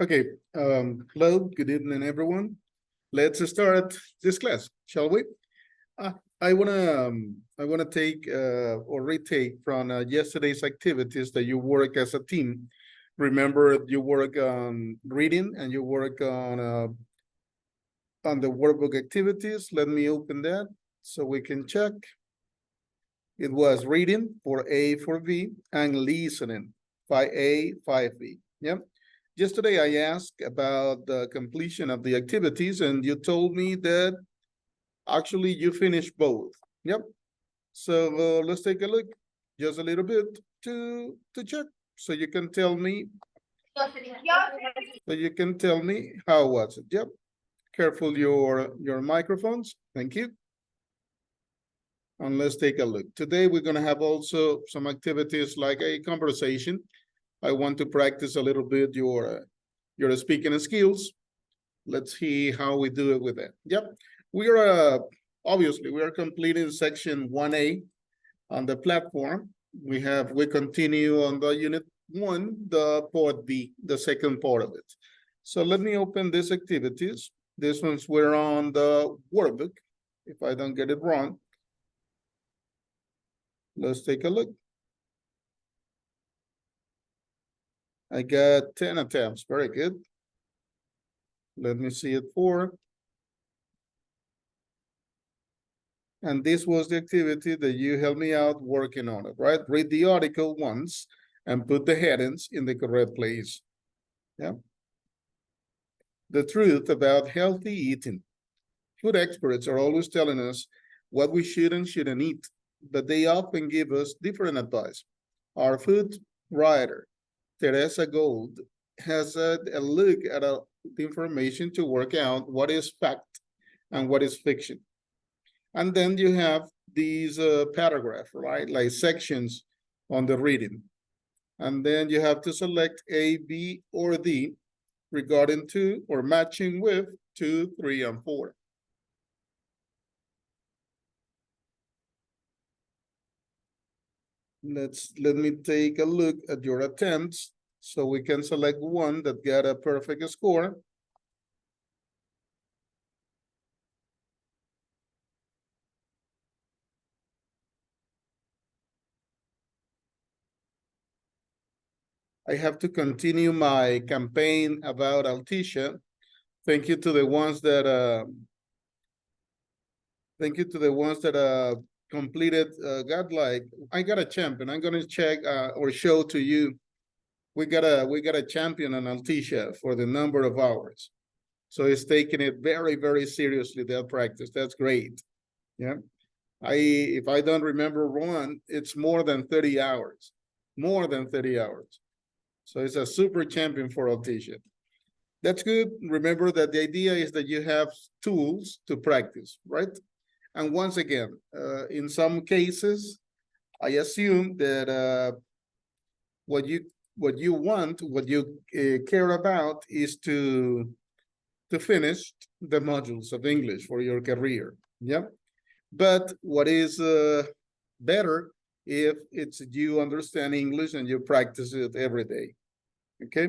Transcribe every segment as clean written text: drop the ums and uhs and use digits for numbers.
Okay, hello, good evening, everyone. Let's start this class, shall we? I wanna take or retake from yesterday's activities that you work as a team. Remember, you work on reading and you work on the workbook activities. Let me open that so we can check. It was reading for A for V and listening 5A, 5B. Yep. Yesterday I asked about the completion of the activities and you told me that actually you finished both. Yep. So let's take a look just a little bit to check so you can tell me how was it. Yep. Careful your microphones. Thank you. And let's take a look. Today we're going to have also some activities like a conversation. I want to practice a little bit your speaking skills. Let's see how we do it with that. Yep. We are obviously we are completing section 1A on the platform. We continue on the unit 1, the part B, the second part of it. So let me open these activities. This one's we're on the workbook, if I don't get it wrong. Let's take a look. I got 10 attempts. Very good. Let me see it for. And this was the activity that you helped me out working on it, right? Read the article once and put the headings in the correct place. Yeah. The truth about healthy eating. Food experts are always telling us what we should and shouldn't eat, but they often give us different advice. Our food writer, Teresa Gold, has a look at the information to work out what is fact and what is fiction. And then you have these paragraphs, right? Like sections on the reading. And then you have to select A, B, or D regarding to or matching with 2, 3, and 4. Let me take a look at your attempts so we can select one that got a perfect score. I have to continue my campaign about Altisha. Thank you to the ones that completed I got a champion. I'm gonna check or show to you. We got a champion on Altisha for the number of hours. So he's taking it very, very seriously, that practice. That's great. Yeah. If I don't remember wrong, it's more than 30 hours. More than 30 hours. So it's a super champion for Altisha. That's good. Remember that the idea is that you have tools to practice, right? And once again, in some cases, I assume that what you care about is to finish the modules of English for your career. Yeah. But what is better if it's you understand English and you practice it every day. Okay.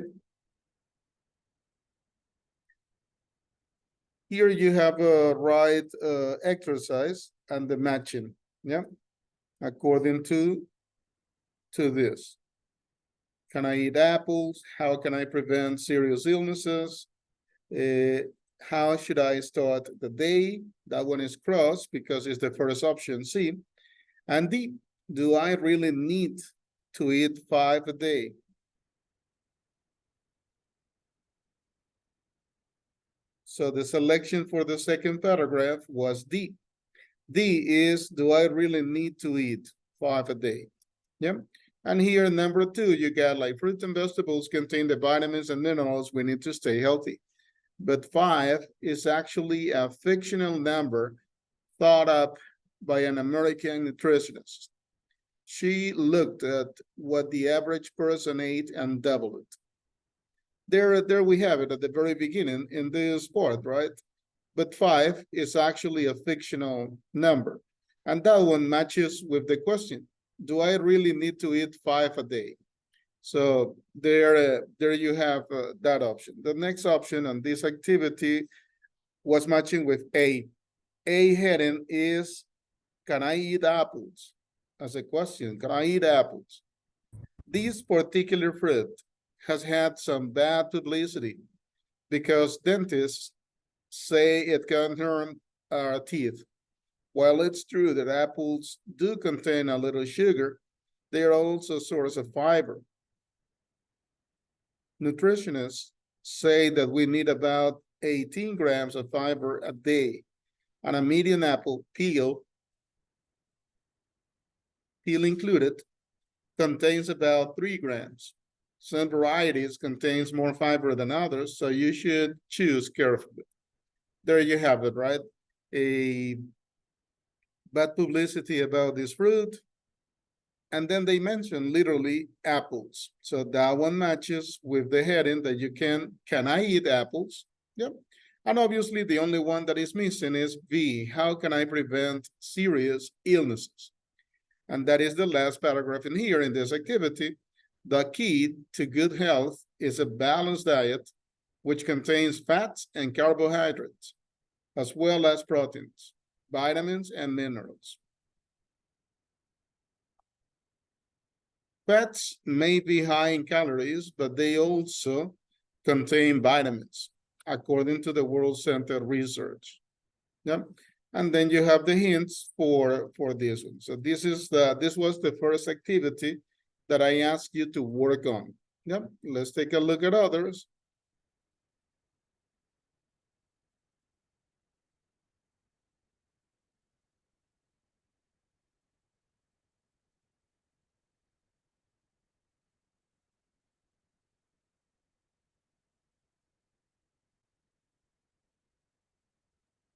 Here you have a right exercise and the matching. Yeah. According to this. Can I eat apples? How can I prevent serious illnesses? How should I start the day? That one is crossed because it's the first option, C. And D, do I really need to eat 5 a day? So the selection for the second paragraph was D. D is, do I really need to eat 5 a day? Yeah. And here, number 2, you got like fruits and vegetables contain the vitamins and minerals we need to stay healthy. But 5 is actually a fictional number thought up by an American nutritionist. She looked at what the average person ate and doubled it. There we have it at the very beginning in this part, right? But 5 is actually a fictional number. And that one matches with the question. Do I really need to eat 5 a day? So there you have that option. The next option on this activity was matching with A. A heading is, can I eat apples? As a question, can I eat apples? This particular fruit has had some bad publicity because dentists say it can harm our teeth. While it's true that apples do contain a little sugar, they are also a source of fiber. Nutritionists say that we need about 18 grams of fiber a day, and a medium apple peel included, contains about 3 grams. Some varieties contains more fiber than others, so you should choose carefully. There you have it, right? A bad publicity about this fruit. And then they mention literally apples. So that one matches with the heading that you can I eat apples? Yep. And obviously the only one that is missing is B, how can I prevent serious illnesses? And that is the last paragraph in here in this activity. The key to good health is a balanced diet, which contains fats and carbohydrates, as well as proteins, vitamins, and minerals. Fats may be high in calories, but they also contain vitamins, according to the World Center research. Yep. And then you have the hints for this one. So this was the first activity that I asked you to work on. Yep. Let's take a look at others.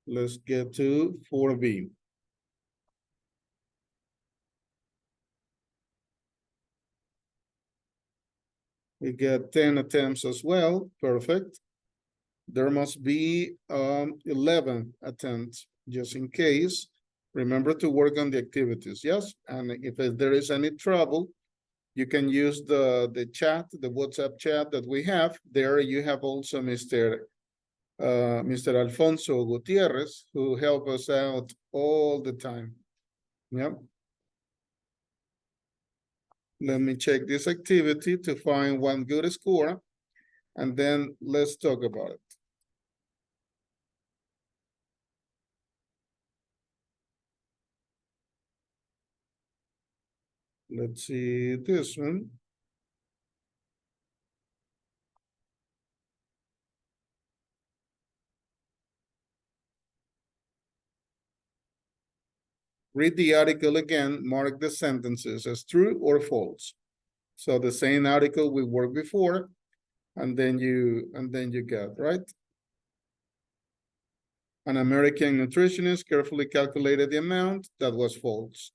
Let's get to 4B. We get 10 attempts as well. Perfect. There must be 11 attempts just in case. Remember to work on the activities, yes? And if there is any trouble, you can use the chat, the WhatsApp chat that we have. There you have also Mr. Alfonso Gutierrez, who help us out all the time. Yep. Let me check this activity to find one good score, and then let's talk about it. Let's see this one. Read the article again, mark the sentences as true or false. So the same article we worked before, and then you get, right? An American nutritionist carefully calculated the amount. That was false.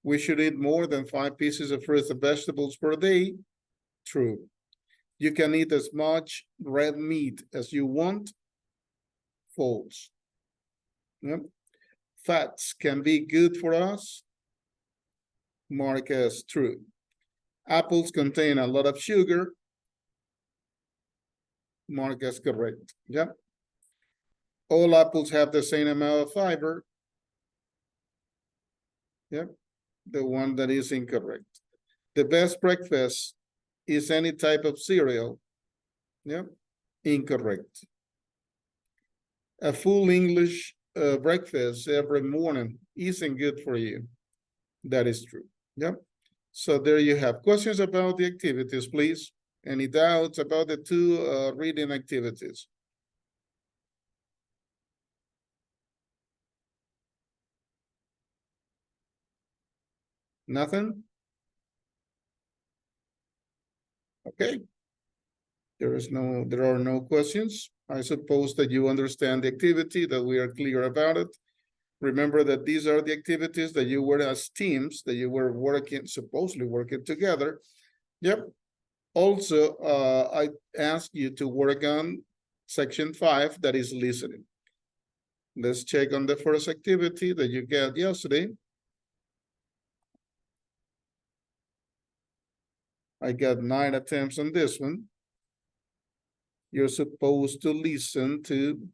We should eat more than 5 pieces of fruits and vegetables per day. True. You can eat as much red meat as you want. False. Yep. Fats can be good for us. Mark as true. Apples contain a lot of sugar. Mark as correct. Yep. All apples have the same amount of fiber. Yep. The one that is incorrect. The best breakfast is any type of cereal. Yep. Incorrect. A full English breakfast every morning isn't good for you. That is true. Yep. So there you have questions about the activities, please. Any doubts about the two reading activities? Nothing? Okay. There are no questions. I suppose that you understand the activity, that we are clear about it. Remember that these are the activities that you were as teams, that you were supposedly working together. Yep. Also, I asked you to work on section 5, that is listening. Let's check on the first activity that you got yesterday. I got 9 attempts on this one. You're supposed to listen to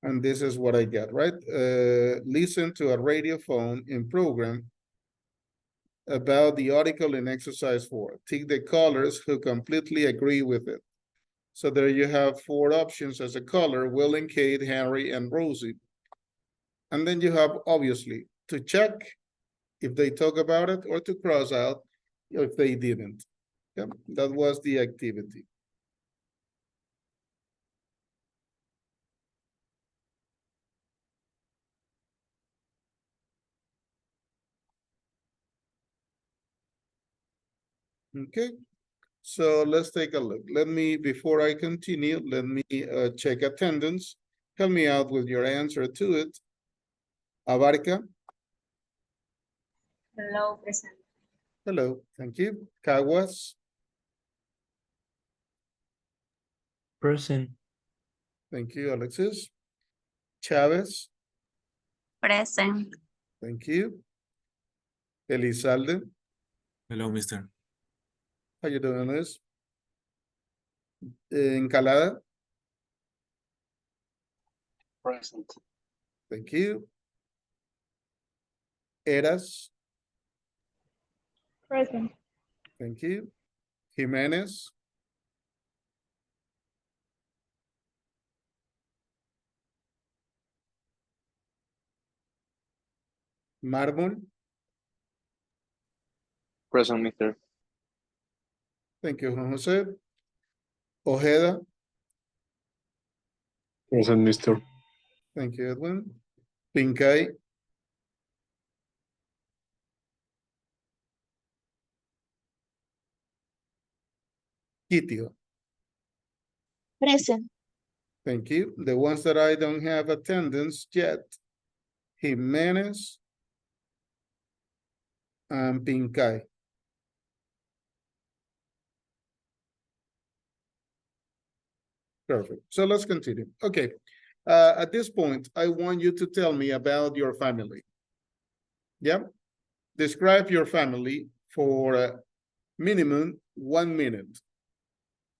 and this is what I get, right? Listen to a radio phone in program about the article in exercise 4. Tick the colors who completely agree with it. So there you have 4 options as a color: Will, Kate, Henry, and Rosie. And then you have, obviously, to check if they talk about it or to cross out if they didn't. Yeah, that was the activity. Okay, so let's take a look. Let me, before I continue, let me check attendance. Help me out with your answer to it. Abarca. Hello, present. Hello, thank you. Caguas. Present. Thank you, Alexis. Chavez. Present. Thank you. Elizalde. Hello, mister. How you doing, Liz? Encalada. Present. Thank you. Eras. Present. Thank you. Jimenez. Mármol. Present, mister. Thank you, Juan José. Ojeda. Present, mister. Thank you, Edwin. Pincay. Kitio. Present. Thank you. The ones that I don't have attendance yet. Jimenez and Pincay. Perfect. So let's continue. Okay. At this point, I want you to tell me about your family. Yeah. Describe your family for minimum 1 minute.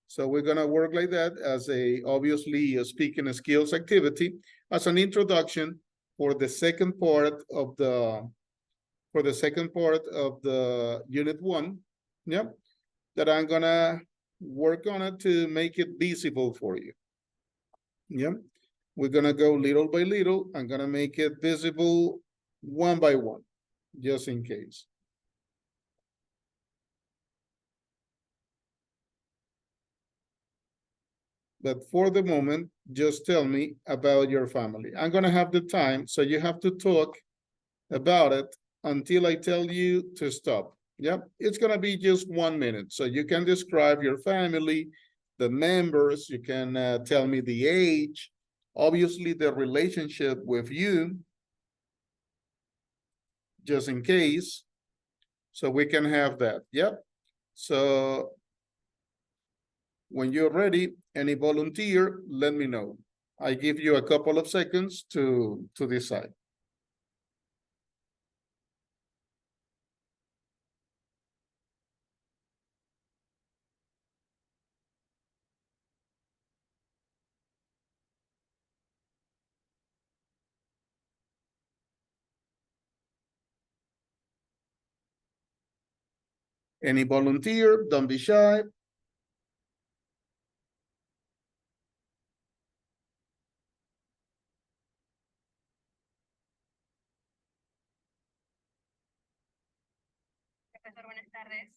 So we're gonna work like that as obviously a speaking skills activity as an introduction for the second part of the unit 1. Yeah. That I'm gonna work on it to make it visible for you. Yeah. We're gonna go little by little. I'm gonna make it visible one by one, just in case. But for the moment, just tell me about your family. I'm gonna have the time, so you have to talk about it until I tell you to stop. Yep, it's gonna be just 1 minute. So you can describe your family, the members, you can tell me the age, obviously the relationship with you, just in case. So we can have that, yep. So when you're ready, any volunteer, let me know. I give you a couple of seconds to decide. Any volunteer, don't be shy. Profesor, buenas tardes.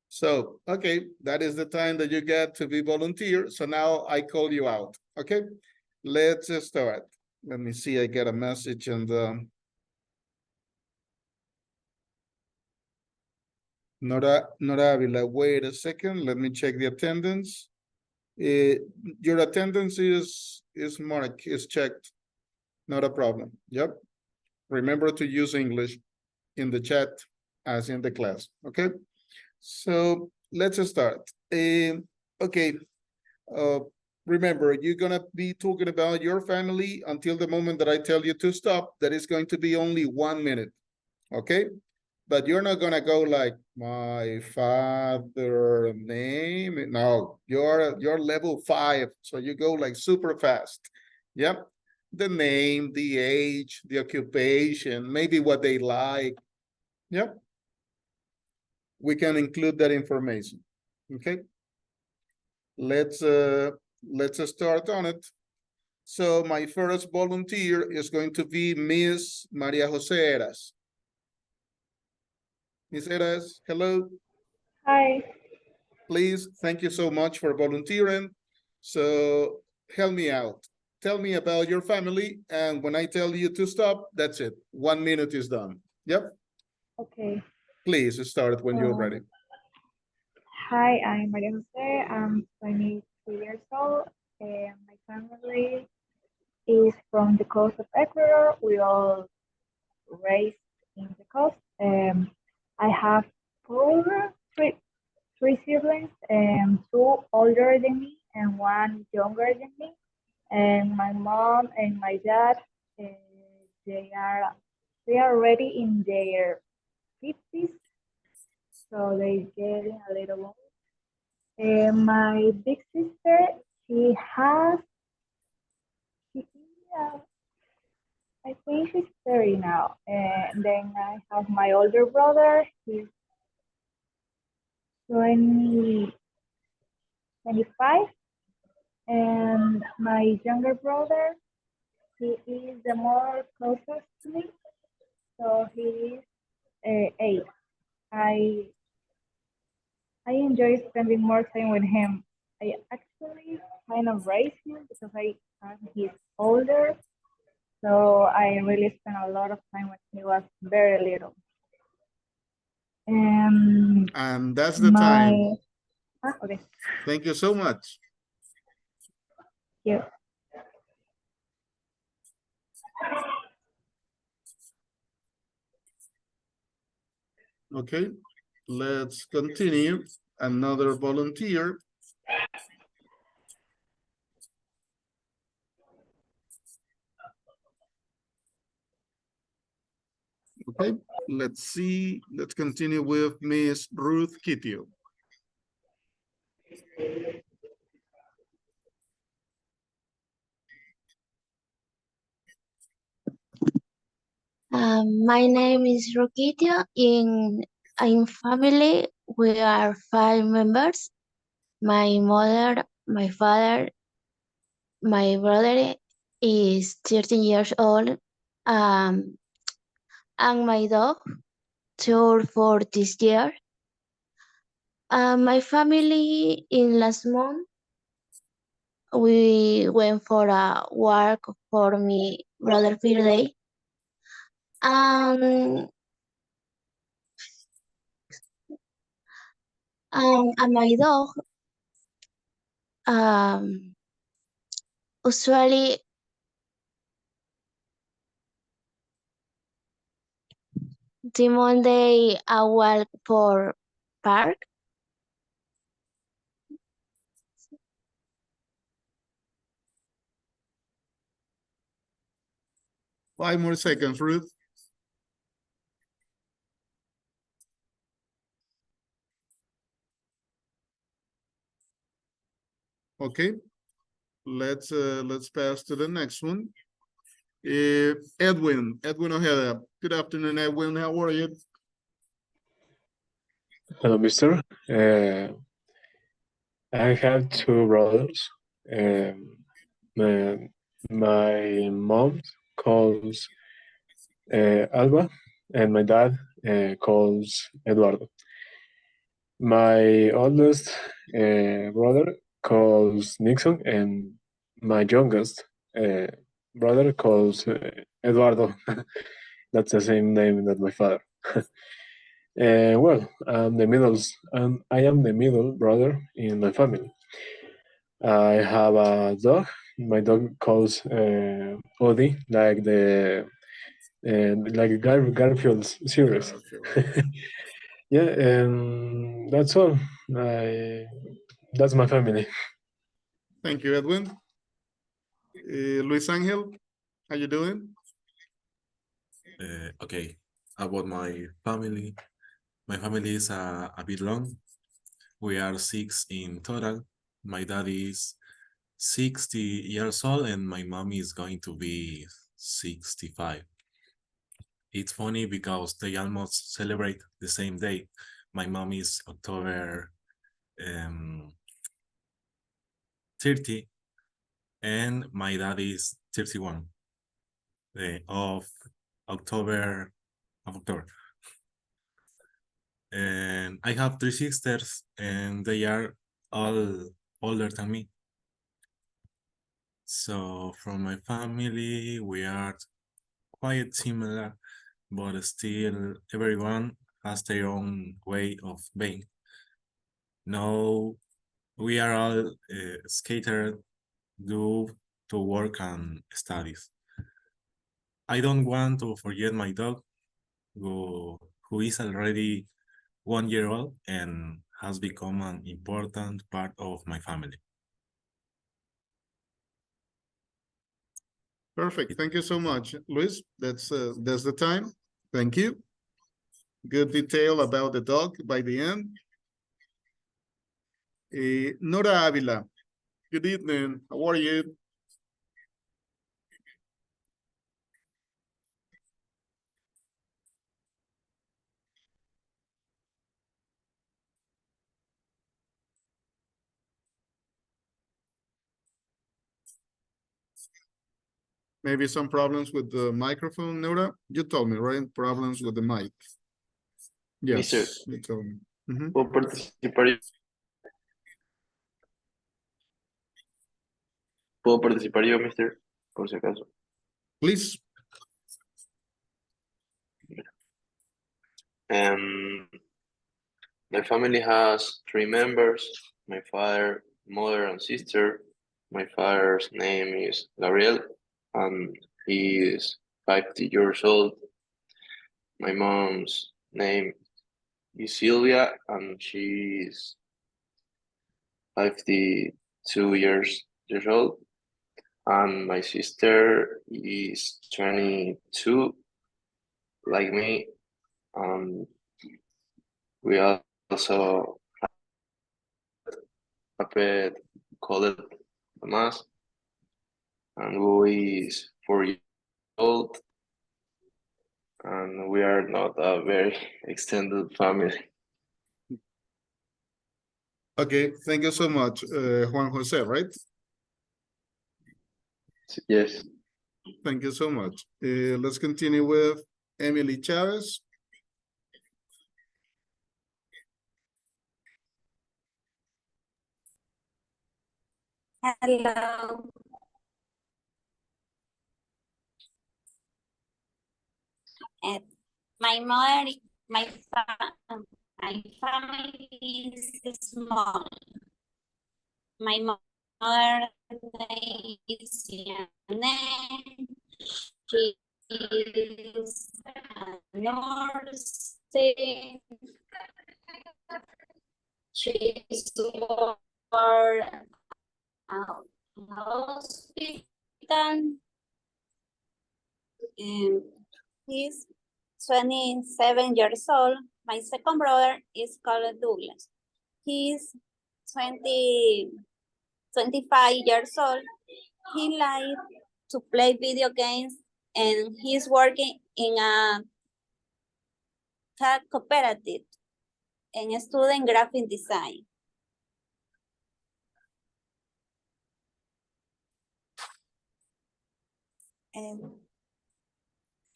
So, okay, that is the time that you get to be volunteer. So now I call you out, okay? Let's start. Let me see, I get a message and Nora Avila, wait a second, let me check the attendance. Your attendance is marked, is checked. Not a problem. Yep. Remember to use English in the chat as in the class. Okay. So let's start. Okay. Uh, remember, you're gonna be talking about your family until the moment that I tell you to stop. That is going to be only 1 minute. Okay. But you're not gonna go like my father name. No, you're level 5. So you go like super fast. Yep. The name, the age, the occupation, maybe what they like. Yep. We can include that information. Okay. Let's start on it. So my first volunteer is going to be Miss Maria Jose Eras. Miss Eras, hello. Hi. Please, thank you so much for volunteering. So help me out. Tell me about your family, and when I tell you to stop, that's it. 1 minute is done. Yep. Okay. Please start when you're ready. Hi, I'm Maria Jose. I'm 22 years old, and my family is from the coast of Ecuador. We all raised in the coast. I have three siblings, and 2 older than me and 1 younger than me. And my mom and my dad, they are already in their 50s, so they getting a little old. And my big sister, she is, I think she's 30 now. And then I have my older brother, he's 25. And my younger brother, he is the more closest to me, so he is 8. I enjoy spending more time with him. I actually kind of raised him because he's older, so I really spent a lot of time when he was very little. And that's the time. Okay. Thank you so much. Yeah. Okay, let's continue. Another volunteer. Okay, let's see. Let's continue with Miss Ruth Kitio. My name is Roquitio. In family, we are 5 members. My mother, my father, my brother is 13 years old, and my dog turned 4 this year. My family in last month, we went for a walk for my brother's birthday. And my dog usually the Monday I walk for park. 5 more seconds, Ruth. Okay, let's pass to the next one. Edwin Ojeda. Good afternoon, Edwin. How are you? Hello, mister. I have 2 brothers. My mom calls Alba, and my dad calls Eduardo. My oldest brother calls Nixon, and my youngest brother calls Eduardo. That's the same name that my father. Well, I am the middle brother in my family. I have a dog. my dog calls Odie, like the like Garfield series. Yeah, and that's all. That's my family. Thank you, Edwin. Luis Angel, how you doing? Okay, about my family. My family is a bit long. We are 6 in total. My dad is 60 years old and my mom is going to be 65. It's funny because they almost celebrate the same day. My mom is October 30 and my dad is 31 of October. And I have 3 sisters and they are all older than me. So from my family, we are quite similar, but still everyone has their own way of being. Now we are all scattered due to work and studies. I don't want to forget my dog, who is already 1 year old and has become an important part of my family. Perfect. Thank you so much, Luis. That's the time. Thank you. Good detail about the dog by the end. Nora Avila, good evening. How are you? Maybe some problems with the microphone, Nora? You told me, right? Problems with the mic. Yes, Mister. you told me. Mhm. ¿Puedo participar yo? ¿Puedo participar yo, mister? Por si acaso. Please. My family has 3 members, my father, mother, and sister. My father's name is Gabriel, and he is 50 years old. My mom's name is Sylvia, and she is 52 years old. And my sister is 22, like me. We also have a pet called Tomás, and who is 4 years old. And we are not a very extended family. Okay, thank you so much, Juan Jose, right? Yes. Thank you so much. Let's continue with Emily Chavez. Hello. My mother, my family is small. My mother is Yane. She is a nurse. She's for hospital. He's 27 years old. My second brother is called Douglas. He's 25 years old. He likes to play video games and he's working in a cat cooperative and student graphic design.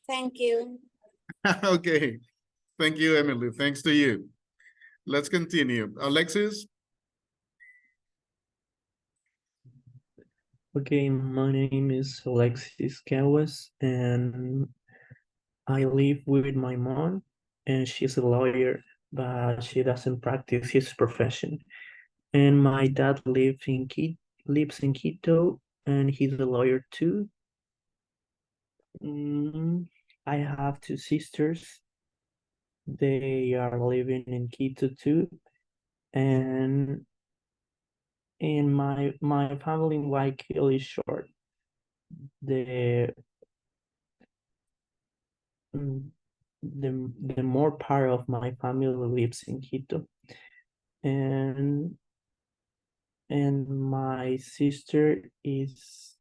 Thank you. Okay, thank you, Emily. Thanks to you. Let's continue. Alexis? Okay, my name is Alexis Cawas, and I live with my mom, and she's a lawyer, but she doesn't practice his profession. And my dad lives in Quito, and he's a lawyer too. I have two sisters. They are living in Quito too, and my family in Guayaquil is short. The the more part of my family lives in Quito, and my sister is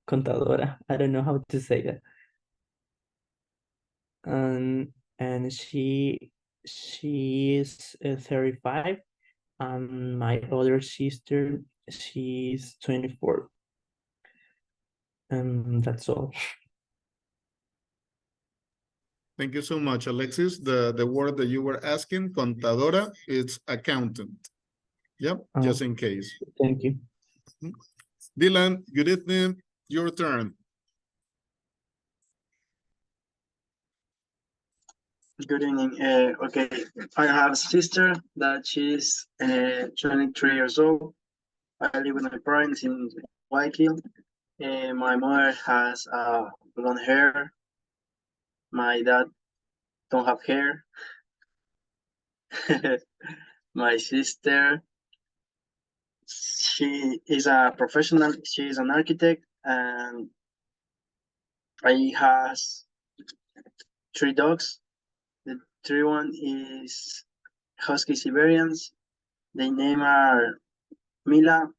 contadora. I don't know how to say that. And she is 35, and my other sister, she's 24. And that's all. Thank you so much, Alexis. The word that you were asking, contadora, it's accountant. Yep, just in case. Thank you. Dylan, good evening. Your turn. Good evening. Okay, I have a sister that she's 23 years old. I live with my parents in Guayaquil. My mother has blonde hair. My dad don't have hair. My sister, she is a professional. She is an architect, and I has 3 dogs. The 3 one is Husky Siberians. Their name are Mila,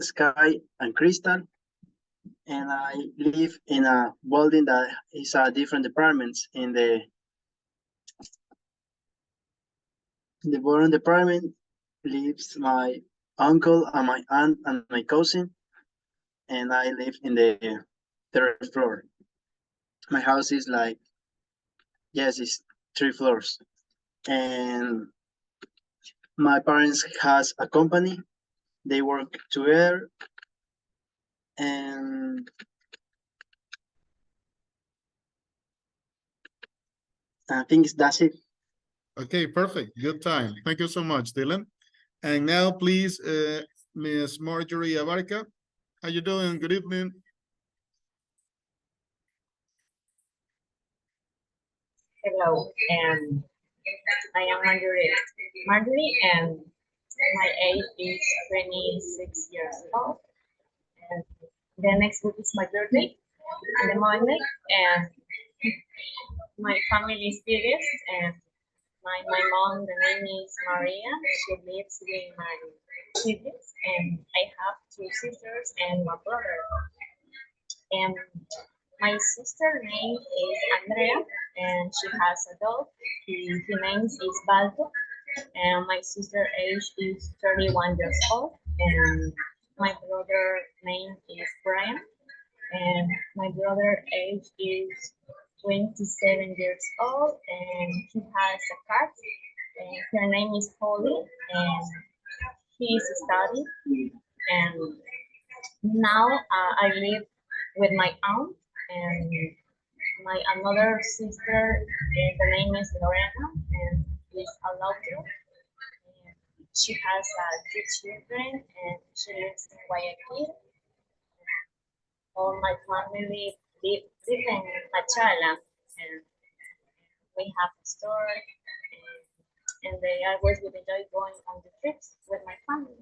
Sky, and Crystal. And I live in a building that is different departments. In the bottom department lives my uncle and my aunt and my cousin, and I live in the 3rd floor. My house is like, yes, it's 3 floors. And my parents has a company. They work together, and I think that's it. Okay, perfect. Good time. Thank you so much, Dylan. And now, please, Miss Marjorie Abarca. How you doing? Good evening. Hello, and I am Marjorie, and my age is 26 years old. And the next week is my birthday, and the Monday, and my family is biggest, and my mom, the name is Maria. She lives with my siblings, and I have 2 sisters and my brother. And my sister's name is Andrea, and she has a dog. His name is Balto, and my sister's age is 31 years old, and my brother's name is Brian, and my brother's age is 27 years old, and he has a cat, and her name is Polly, and he is studying, and now I live with my aunt, and my another sister, the name is Lorena, and is a lawyer. She has 2 children, and she lives in Guayaquil. All my family live in Machala, and we have a store, and they always would enjoy going on the trips with my family.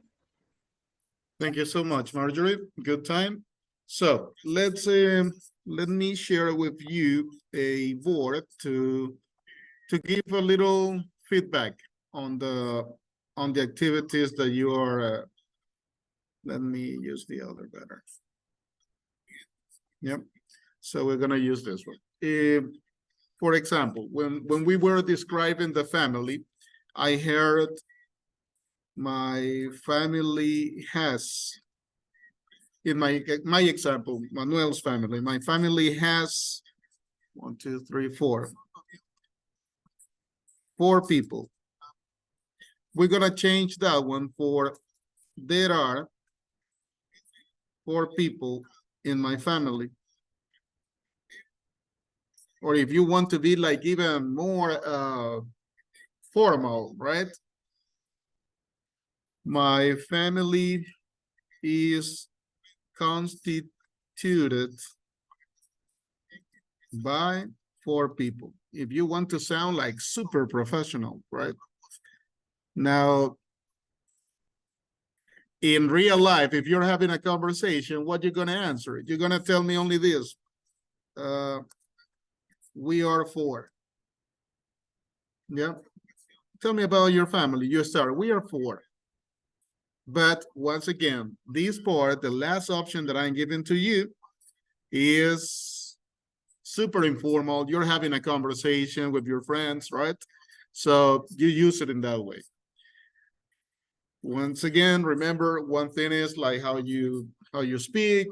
Thank you so much, Marjorie. Good time. So let me share with you a board to give a little feedback on the activities that you are. Let me use the other better. Yep. So we're gonna use this one. For example, when we were describing the family, I heard my family has, in my example, Manuel's family, my family has 1, 2, 3, 4. 4 people. We're gonna change that one for there are 4 people in my family. Or if you want to be like even more formal, right? My family is constituted by 4 people. If you want to sound like super professional, right? Now, in real life, if you're having a conversation, what you're gonna answer? You're gonna tell me only this. We are 4. Yeah. Tell me about your family. You start. We are 4. But once again, this part, the last option that I'm giving to you is super informal. You're having a conversation with your friends, right? So you use it in that way. Once again, remember, one thing is like how you speak,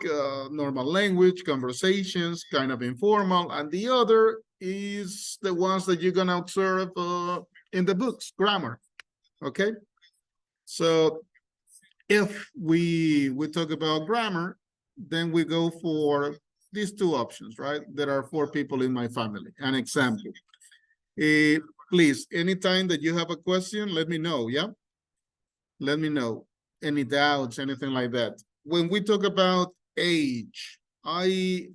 normal language, conversations, kind of informal, and the other is the ones that you're gonna observe in the books, grammar. Okay, so if we talk about grammar, then we go for these 2 options, right? There are 4 people in my family. An example. Please, anytime that you have a question, let me know, yeah? Let me know. Any doubts, anything like that. When we talk about age, I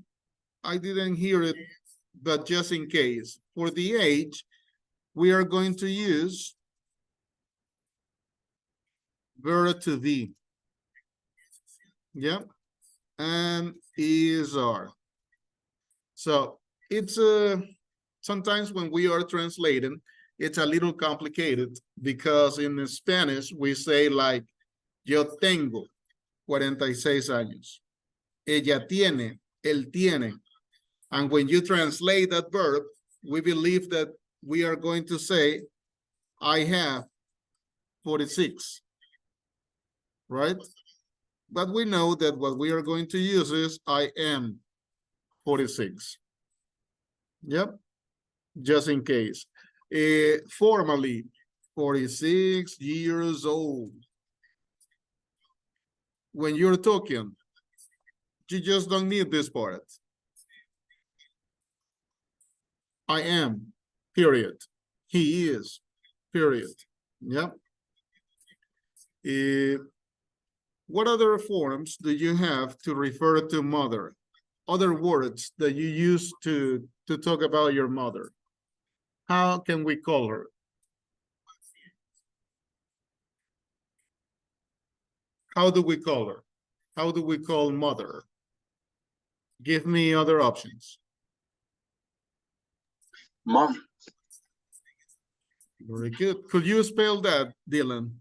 didn't hear it, but just in case, for the age, we are going to use verb to be. Yeah, and is are. So it's sometimes when we are translating, it's a little complicated because in Spanish we say like, yo tengo 46 años. Ella tiene, él tiene. And when you translate that verb, we believe that we are going to say, I have 46, right? But we know that what we are going to use is I am 46. Yep, just in case. Formally, 46 years old. When you're talking, you just don't need this part. I am, period. He is, period. Yep. What other forms do you have to refer to mother? Other words that you use to talk about your mother? How can we call her? How do we call her? How do we call mother? Give me other options. Mom. Very good. Could you spell that, Dylan?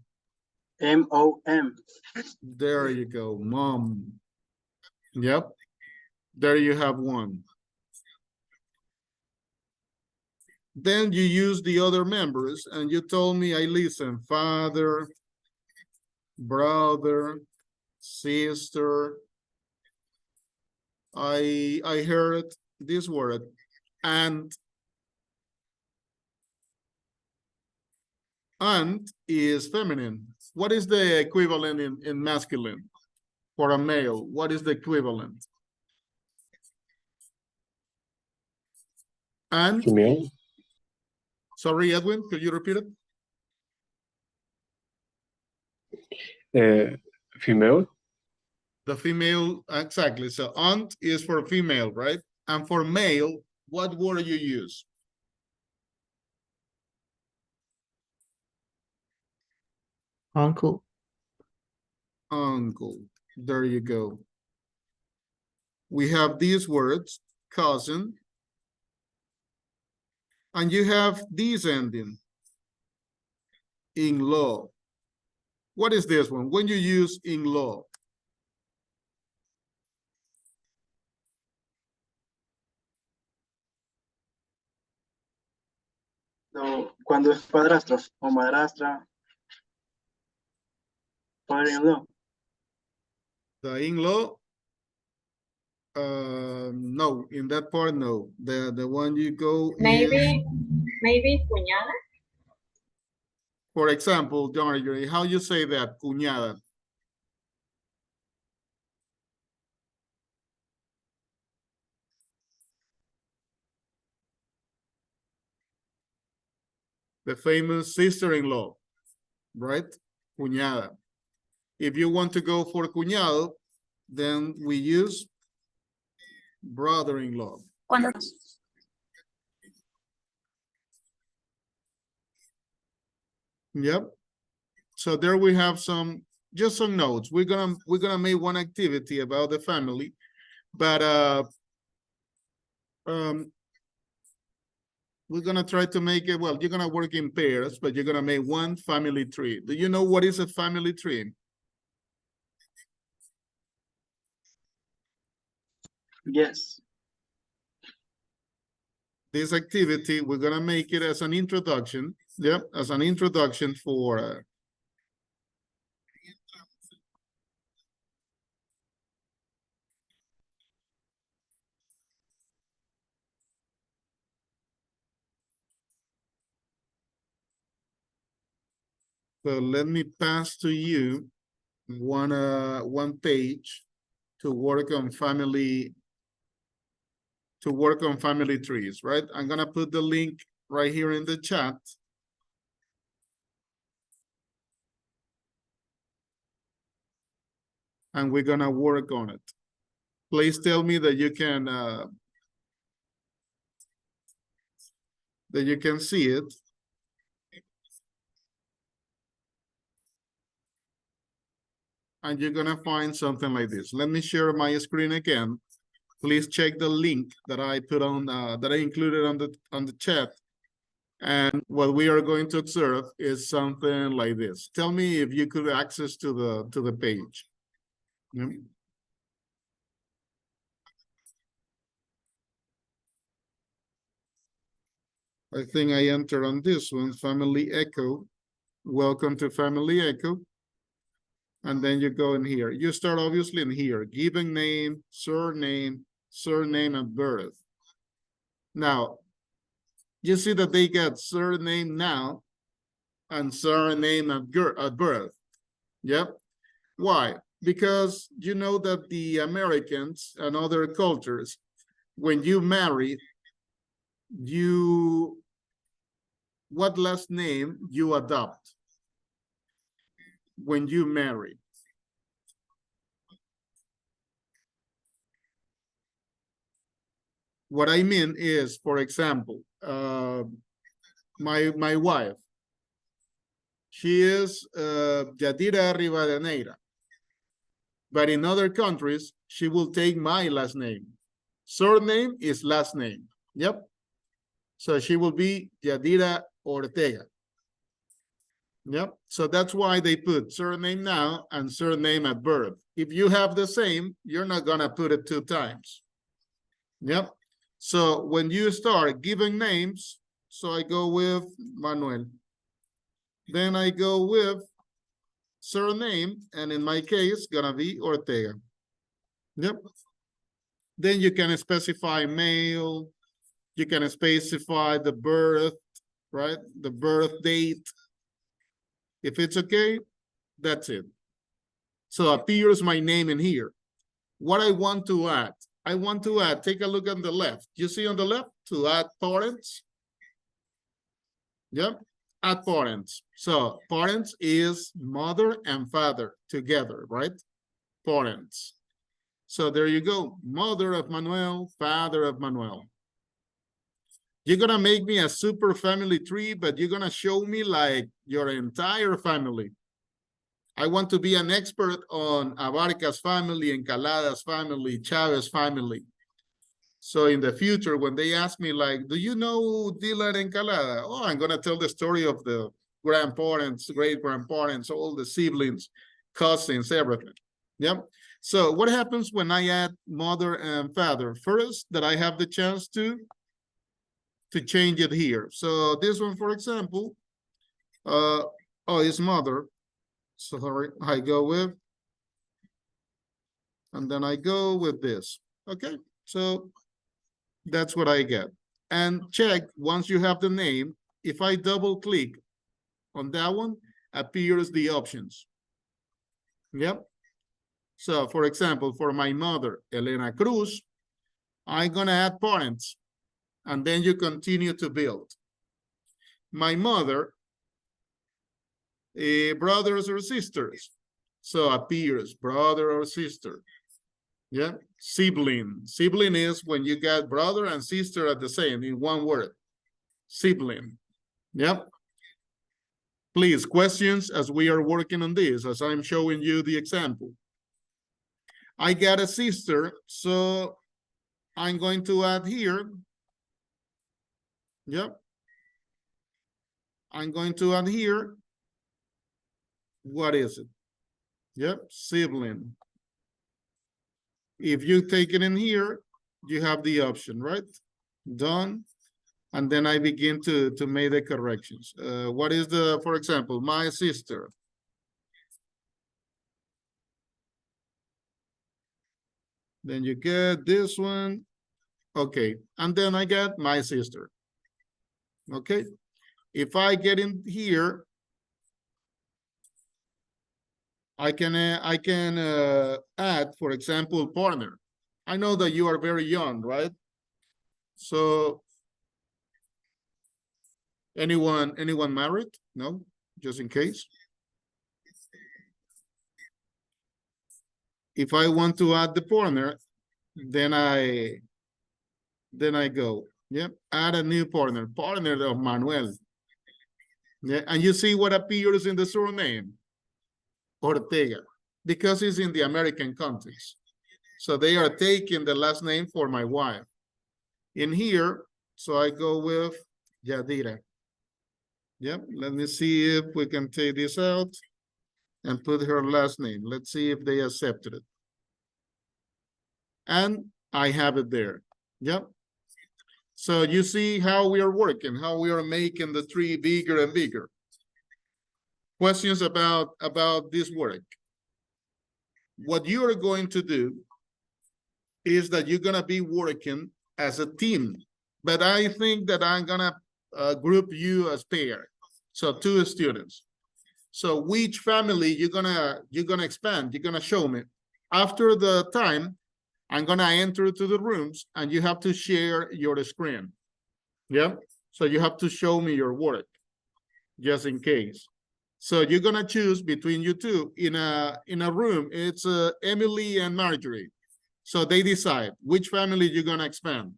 M-O-M. There you go, mom. Yep. There you have one. Then you use the other members and you told me, I listen, father, brother, sister. I heard this word, aunt. Aunt is feminine. What is the equivalent in masculine for a male? What is the equivalent? Aunt. Female. Sorry, Edwin, could you repeat it? Female. The female, exactly. So aunt is for female, right? And for male, what word you use? Uncle. Uncle. There you go. We have these words, cousin. And you have these ending. In-law. What is this one? When you use in-law? No, cuando es padrastro o madrastra. Father-in-law. The in-law? No, in that part, no. The one you go Maybe cuñada. For example, Marjorie, how you say that, cuñada? The famous sister-in-law, right? Cuñada. If you want to go for cuñado, then we use brother-in-law. Cuando Yep. So there we have just some notes. We're gonna make one activity about the family, but we're gonna try to make it, well, you're gonna work in pairs, but you're gonna make one family tree. Do you know what is a family tree? Yes. This activity, we're gonna make it as an introduction. Yep, as an introduction for so let me pass to you one page to work on family trees, right? I'm gonna put the link right here in the chat. And we're gonna work on it. Please tell me that you can see it. And you're gonna find something like this. Let me share my screen again. Please check the link that I put on that I included on the chat. And what we are going to observe is something like this. Tell me if you could access to the page. Yep. I think I enter on this one, Family Echo. Welcome to Family Echo. And then you go in here. You start obviously in here, given name, surname and birth. Now, you see that they get surname now and surname at birth. Yep. Why? Because you know that the Americans and other cultures, when you marry, what last name you adopt when you marry? What I mean is, for example, my wife, she is Yadira Rivadeneira, but in other countries, she will take my last name. Surname is last name. Yep. So she will be Yadira Ortega. Yep. So that's why they put surname now and surname at birth. If you have the same, you're not gonna put it 2 times. Yep. So when you start giving names, so I go with Manuel. Then I go with surname, and in my case, gonna be Ortega. Yep. Then you can specify male, you can specify the birth, right? The birth date. If it's okay, that's it. So appears my name in here. What I want to add, take a look on the left. You see on the left, to add parents. Yep, add parents. So parents is mother and father together, right? Parents. So there you go, mother of Manuel, father of Manuel. You're gonna make me a super family tree, but you're gonna show me like your entire family. I want to be an expert on Abarca's family, Encalada's family, Chavez family. So in the future, when they ask me like, do you know Dylan Encalada? Oh, I'm gonna tell the story of the grandparents, great-grandparents, all the siblings, cousins, everything. Yep. So what happens when I add mother and father? First, that I have the chance to change it here. So this one, for example, oh, it's mother. Sorry, I go with, and then I go with this. Okay, so that's what I get. And check, once you have the name, if I double click on that one, appears the options. Yep. So for example, for my mother, Elena Cruz, I'm gonna add parents, and then you continue to build. My mother, brothers or sisters, So appears, brother or sister. Yeah, sibling. Sibling is when you got brother and sister at the same in one word. Sibling. Yep. Please, questions as we are working on this, as I'm showing you the example. I got a sister, so I'm going to add here. Yep. I'm going to add here. What is it? Yep, sibling. If you take it in here, you have the option, right? Done. And then I begin to make the corrections. What is the, for example, my sister? Then you get this one. Okay, and then I get my sister. Okay, if I get in here, I can add, for example, partner. I know that you are very young, right? So anyone married? No, just in case. If I want to add the partner, then I go. Yep, add a new partner of Manuel. Yeah, and you see what appears in the surname, Ortega, because it's in the American context. So they are taking the last name for my wife. In here, so I go with Yadira. Yep, let me see if we can take this out and put her last name. Let's see if they accepted it. And I have it there. Yep. So you see how we are working, how we are making the tree bigger and bigger. Questions about this work? What you are going to do is that you're gonna be working as a team, but I think that I'm gonna group you as pair. So 2 students. So which family you're gonna expand, you're gonna show me. After the time, I'm gonna enter to the rooms and you have to share your screen. Yeah, so you have to show me your work, just in case. So you're gonna choose between you two. In a room, it's Emily and Marjorie. So they decide which family you're gonna expand.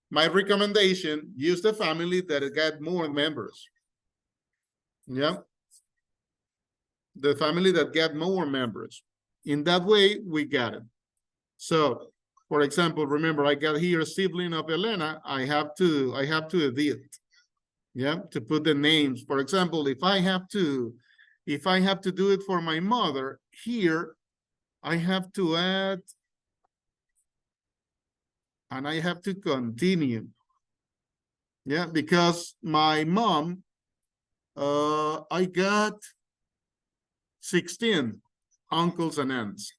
My recommendation, use the family that got more members. Yeah, the family that got more members. In that way, we got it. So, for example, remember I got here a sibling of Elena. I have to edit. Yeah, to put the names. For example, if I have to do it for my mother, here I have to add, and I have to continue. Yeah, because my mom, I got 16 uncles and aunts.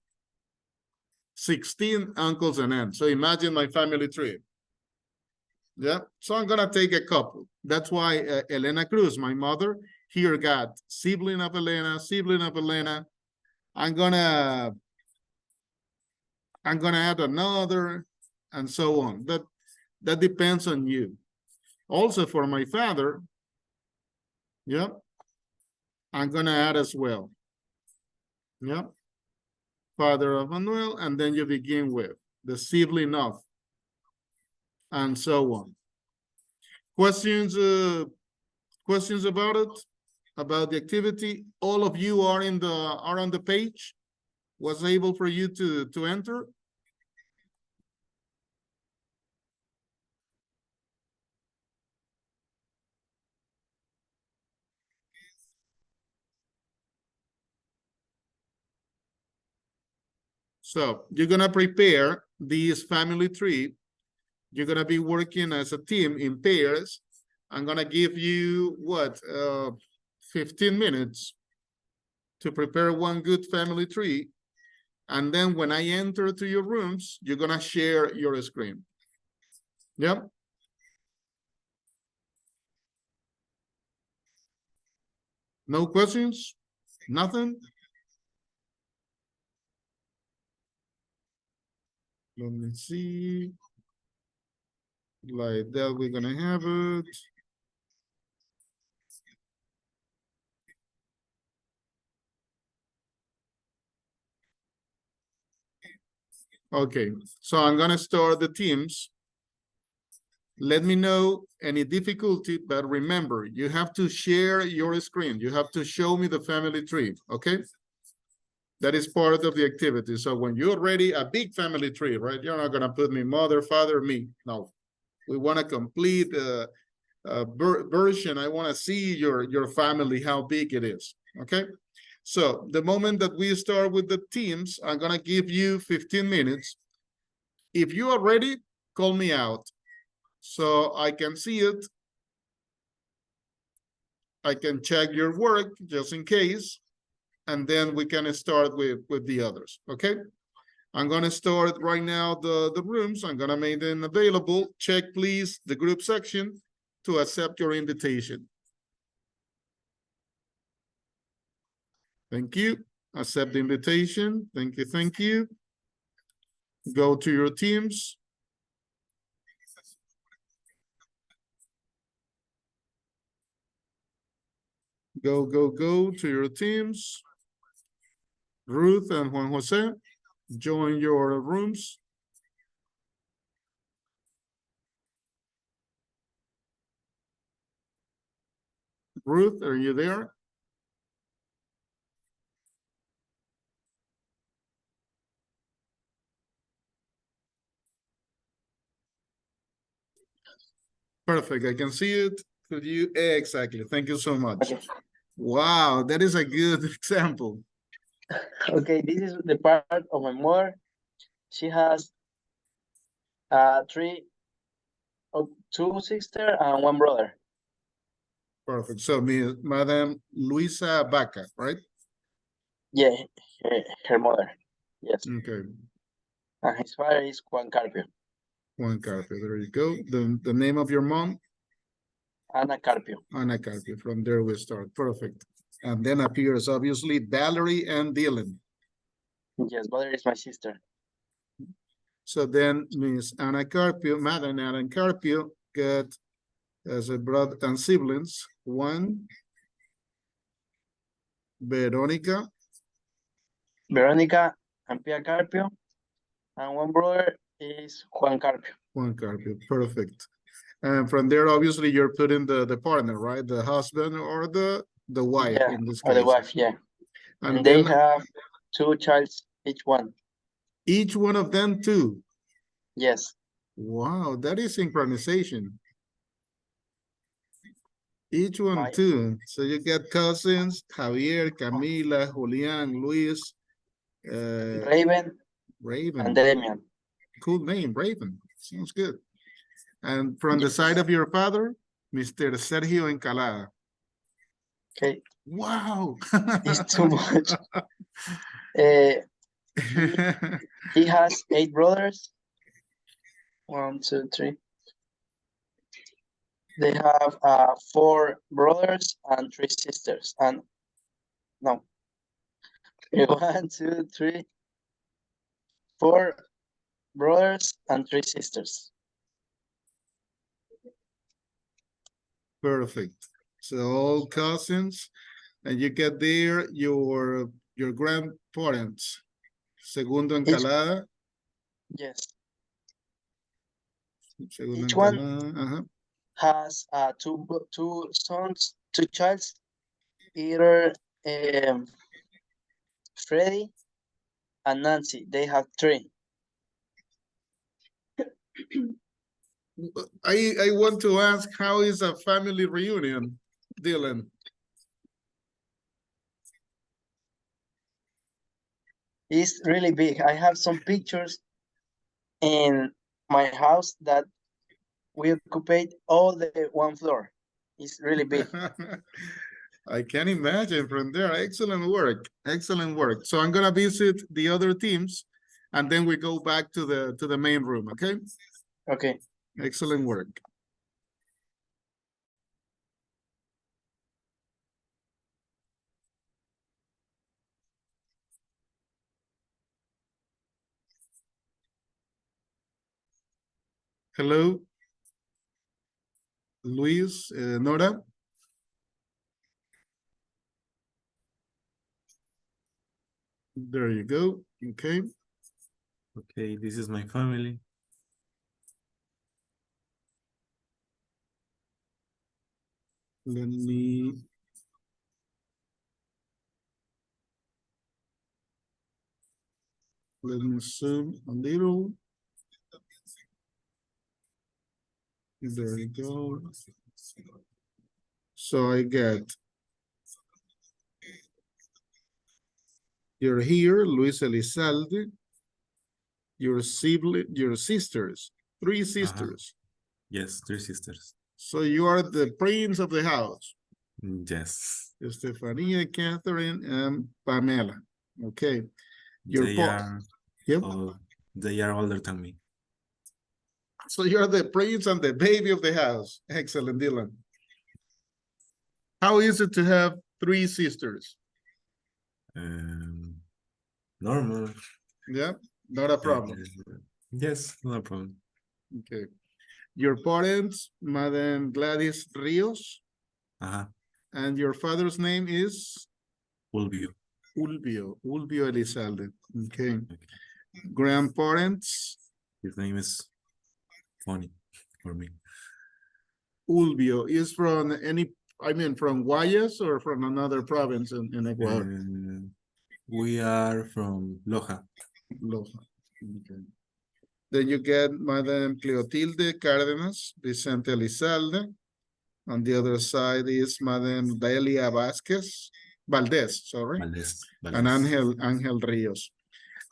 16 uncles and aunts. So imagine my family tree. Yeah, so I'm gonna take a couple. That's why Elena Cruz, my mother, here got sibling of Elena, sibling of Elena. I'm gonna add another, and so on. But that depends on you. Also for my father, yeah, I'm gonna add as well. Yeah, father of Manuel, and then you begin with the sibling of, and so on. Questions about it, about the activity? All of you are on the page. Was able for you to enter? So you're gonna prepare this family tree. You're gonna be working as a team in pairs. I'm gonna give you what, 15 minutes to prepare one good family tree. And then when I enter to your rooms, you're gonna share your screen. Yep. No questions? Nothing? Let me see. Like that, we're gonna have it. Okay, so I'm gonna start the teams. Let me know any difficulty, but remember, you have to share your screen. You have to show me the family tree, okay? That is part of the activity. So when you're ready, a big family tree, right? You're not gonna put me mother, father, me. No, we want a complete version. I want to see your family, how big it is, okay? So the moment that we start with the teams, I'm gonna give you 15 minutes. If you are ready, call me out so I can see it. I can check your work just in case, and then we can start with the others, okay? I'm gonna start right now the rooms. I'm gonna make them available. Check please the group section to accept your invitation. Thank you. Accept the invitation. Thank you, thank you. Go to your teams. Go to your teams. Ruth and Juan Jose, join your rooms. Ruth, are you there? Perfect, I can see it. Could you, exactly, thank you so much. Okay. Wow, that is a good example. Okay, this is the part of my mother. She has two sisters and one brother. Perfect, so Madam Luisa Baca, right? Yeah, her mother. Yes. Okay, And his father is Juan Carpio. Juan Carpio, there you go. The name of your mom? Ana Carpio. Ana Carpio, from there we start, perfect. And then appears obviously Valerie and Dylan. Yes, Valerie is my sister. So then Miss Ana Carpio, Madam Ana Carpio, got as a brother and siblings, one, Veronica. Veronica and Pia Carpio. And one brother is Juan Carpio. Juan Carpio, perfect. And from there, obviously, you're putting the partner, right? The husband or the wife, Yeah, in this or case. the wife, yeah. And they then have two childs each one. each one of them too. Yes. Wow, that is synchronization. Each one too. So you get cousins, Javier, Camila, Julian, Luis. Raven. Raven. And Damian. Cool name, Raven. Sounds good. And from the side of your father, Mr. Sergio Encalada. Okay. Wow. It's too much. He has 8 brothers. 1, 2, 3. They have 4 brothers and 3 sisters. And no. 1, 2, 3. 4 brothers and 3 sisters. Perfect. So all cousins, and you get there your grandparents. Segundo Encalada. Yes. Segundo Each Encalada. one has 2 sons, 2 childs, either Freddie and Nancy. They have 3. I want to ask, how is a family reunion, Dylan? It's really big. I have some pictures in my house that we occupied all the 1 floor. It's really big. I can imagine from there. Excellent work. Excellent work. So I'm gonna visit the other teams and then we go back to the main room, okay? Okay. Excellent work. Hello, Luis, Nora. There you go. Okay. Okay, this is my family. Let me. Let me zoom a little. There you go. So I get. You're here, Luis Elizalde. Your sibling, your sisters, 3 sisters. Yes, 3 sisters. So you are the prince of the house. Yes. Estefania, Catherine, and Pamela. Okay. Your They po- are, Yep. they are older than me. So you're the prince and the baby of the house. Excellent, Dylan. How is it to have 3 sisters? Normal. Yeah, not a problem. Yes, no problem. Okay. Your parents, Madam Gladys Rios, and your father's name is? Ulvio. Ulvio Elizalde. Okay. Grandparents? His name is funny for me. Ulvio is from from Guayas or from another province in Ecuador? We are from Loja. Loja. Okay. Then you get Madam Cleotilde Cárdenas, Vicente Elizalde. On the other side is Madam Delia Valdez, sorry. Valdez. And Angel Rios.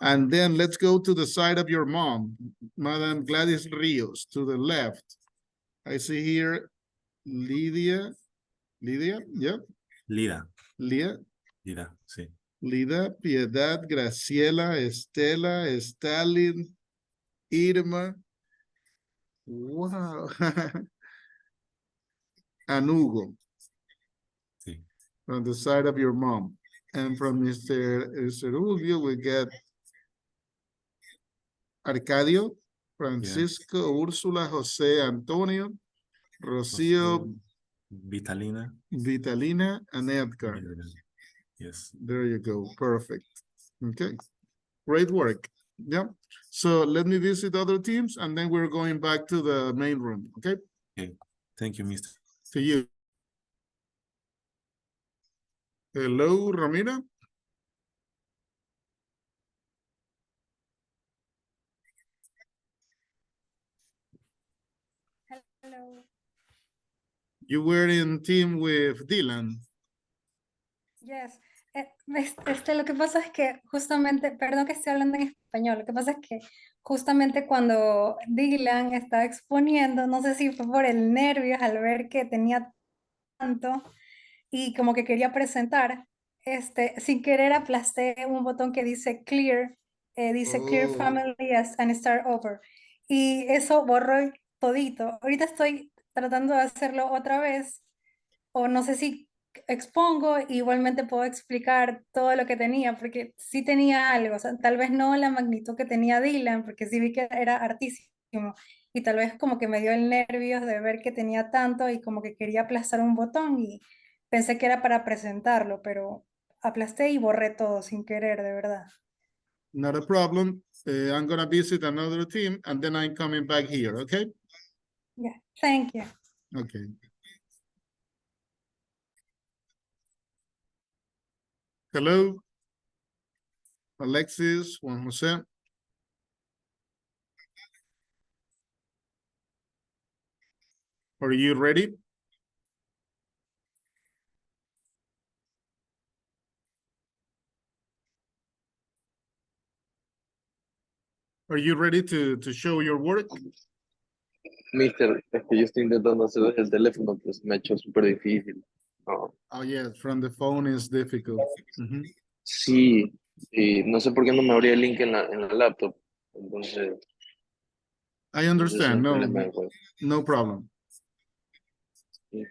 And then let's go to the side of your mom, Madam Gladys Rios, to the left. I see here Lydia, yeah? Lida, sí. Lida, Piedad, Graciela, Estela, Stalin, Irma. Wow. And Hugo. Sí. From the side of your mom. And from Mr. Rubio, we get Arcadio, Francisco, Úrsula, Jose, Antonio, Rocio, Vitalina, and Edgar. Yes. There you go. Perfect. Okay. Great work. Yeah. So let me visit other teams and then we're going back to the main room. Okay. Okay. Thank you, Mr. To you. Hello, Ramira. Hello. You were in team with Dylan. Yes. Lo que pasa es que justamente, perdón que estoy hablando en español, lo que pasa es que justamente cuando Dylan estaba exponiendo, no sé si fue por el nervios al ver que tenía tanto y como que quería presentar, sin querer aplasté un botón que dice clear, clear family and start over. Y eso borró todito. Ahorita estoy tratando de hacerlo otra vez, o no sé si expongo, igualmente puedo explicar todo lo que tenía, porque sí tenía algo, o sea, tal vez no la magnitud que tenía Dylan, porque sí vi que era hartísimo, y tal vez como que me dio el nervios de ver que tenía tanto y como que quería aplastar un botón y pensé que era para presentarlo, pero aplasté y borré todo sin querer, de verdad. Not a problem. I'm gonna visit another team and then I'm coming back here, okay? Yeah, thank you. Okay. Hello, Alexis, Juan Jose. Are you ready? Are you ready to show your work? Mister, es que yo estoy intentando hacer desde el teléfono, pues me ha hecho súper difícil. No. Oh, yes, from the phone is difficult. Sí, y no sé por qué no me abría el link en la laptop. Entonces. I understand. No, problema, pues. no problem. Sí.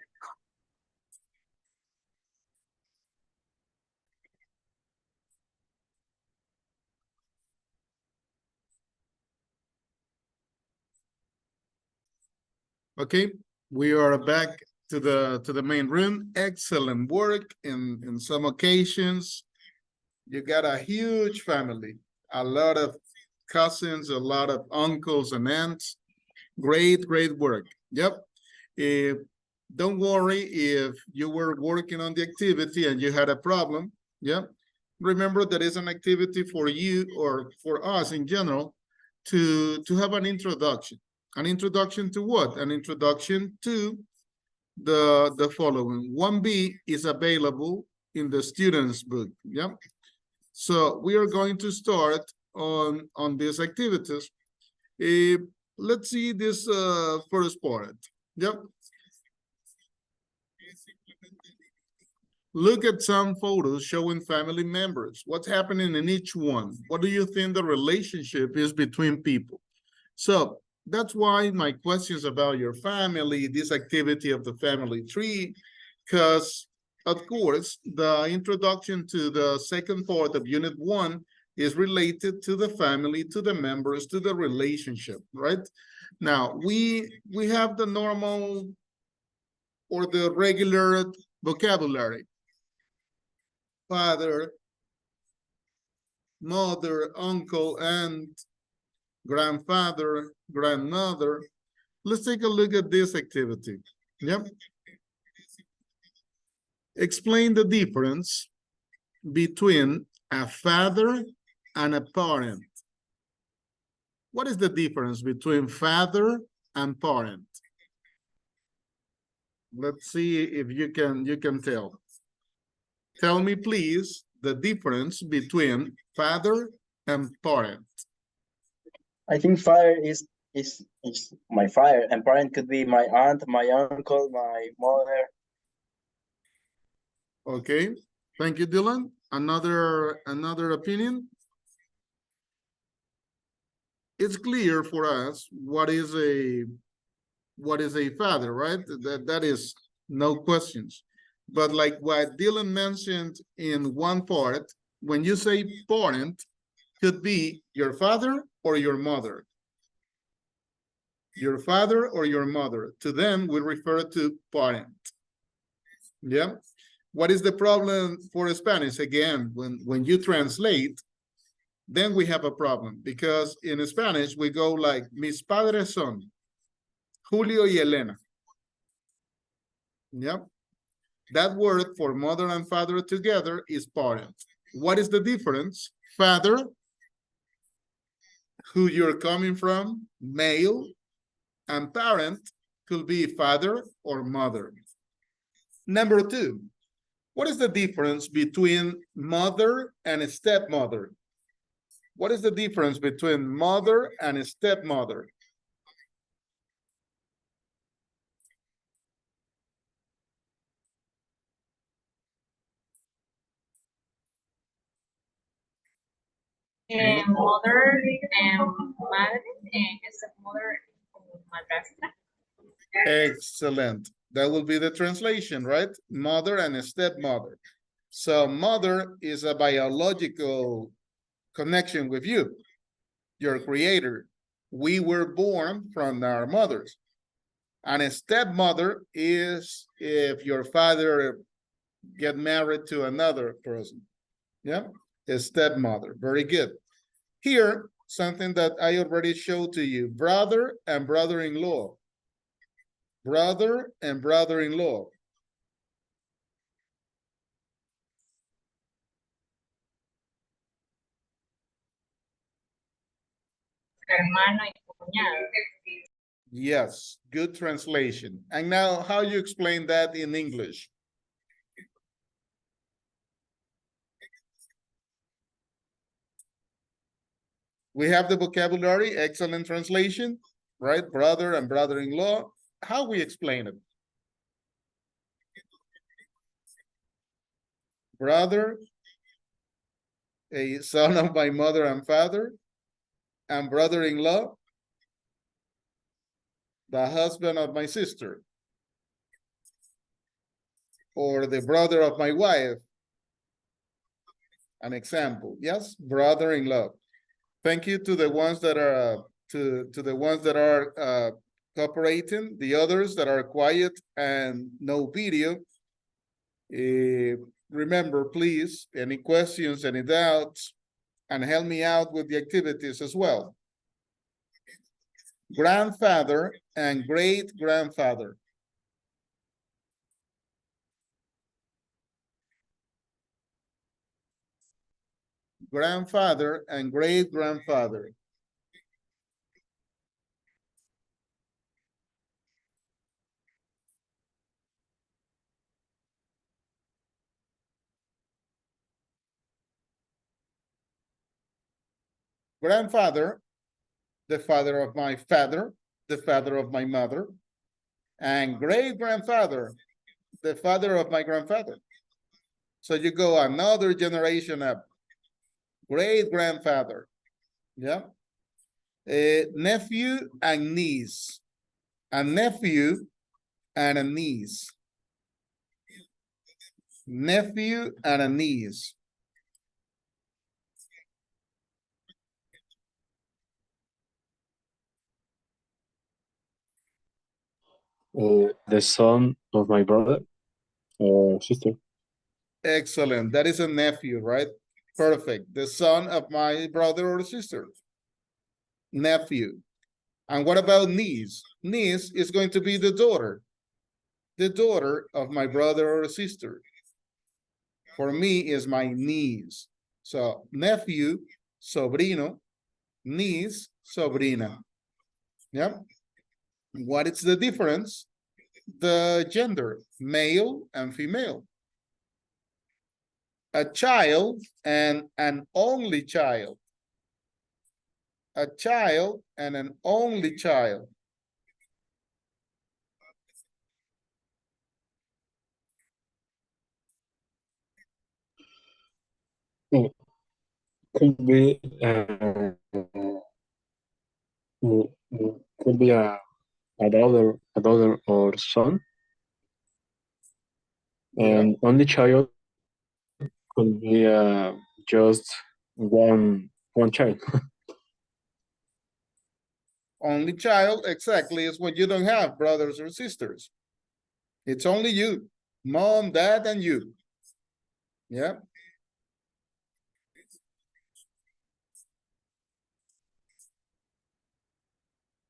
Okay, we are back to the main room. Excellent work. In some occasions, you got a huge family, a lot of cousins, a lot of uncles and aunts. Great, great work. Yep. Don't worry if you were working on the activity and you had a problem. Yep. Remember that is an activity for you or for us in general to have an introduction. An introduction to what? An introduction to the following. 1B is available in the student's book. Yep. So we are going to start on these activities. Let's see this first part. Yep. Look at some photos showing family members. What's happening in each one? What do you think the relationship is between people? So that's why my questions about your family, this activity of the family tree, because of course, the introduction to the second part of Unit 1 is related to the family, to the members, to the relationship, right? Now, we have the normal or the regular vocabulary. Father, mother, uncle, aunt, grandfather, grandmother. Let's take a look at this activity. Yep. Explain the difference between a father and a parent. What is the difference between father and parent? Let's see if you can tell. Tell me, please, the difference between father and parent. I think father is my father, and parent could be my aunt, my uncle, my mother. Okay, thank you, Dylan. Another opinion? It's clear for us what is a father, right? That is no questions. But like what Dylan mentioned in one part, when you say parent, could be your father or your mother. Your father or your mother. To them, we refer to parent. Yeah. What is the problem for Spanish? Again, when you translate, then we have a problem because in Spanish, we go like, mis padres son Julio y Elena. Yep. That word for mother and father together is parent. What is the difference? Father, who you're coming from, male, and parent could be father or mother. Number 2, what is the difference between mother and a stepmother? What is the difference between mother and a stepmother? Mother and madre, and stepmother, madrastra. Excellent. That will be the translation, right? Mother and a stepmother. So mother is a biological connection with you, your creator. We were born from our mothers. And a stepmother is if your father get married to another person. Yeah, a stepmother. Very good. Here, something that I already showed to you, brother and brother-in-law. Brother and brother-in-law. Hermano y cuñado. Yes, good translation. And now, how you explain that in English? We have the vocabulary, excellent translation, right? Brother and brother-in-law. How we explain it? Brother, a son of my mother and father, and brother-in-law, the husband of my sister, or the brother of my wife. An example, yes, brother-in-law. Thank you to the ones that are to the ones that are cooperating, the others that are quiet and no video. Remember, please, any questions, any doubts, and help me out with the activities as well. Grandfather and great-grandfather. Grandfather and great-grandfather. Grandfather, the father of my father, the father of my mother, and great-grandfather, the father of my grandfather. So you go another generation up. Great-grandfather. Yeah. Nephew and niece. A nephew and a niece. Nephew and a niece. The son of my brother or sister. Excellent. That is a nephew, right? Perfect. The son of my brother or sister. Nephew. And what about niece? Niece is going to be the daughter. The daughter of my brother or sister. For me is my niece. So nephew, sobrino, niece, sobrina. Yeah. What is the difference? The gender, male and female. A child and an only child. A child and an only child. Could be could be a daughter or son. And only child could be just one child. Only child, exactly, is when you don't have brothers or sisters. It's only you, mom, dad, and you. Yeah.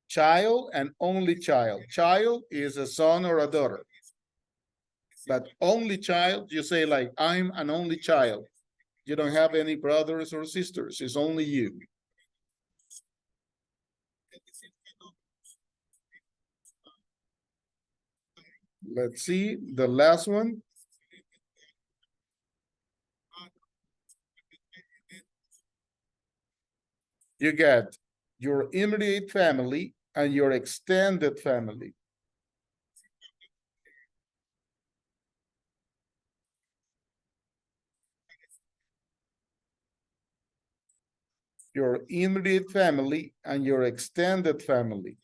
Child and only child. Child is a son or a daughter. But only child, you say like, I'm an only child. You don't have any brothers or sisters. It's only you. Let's see the last one. You get your immediate family and your extended family. Your immediate family and your extended family.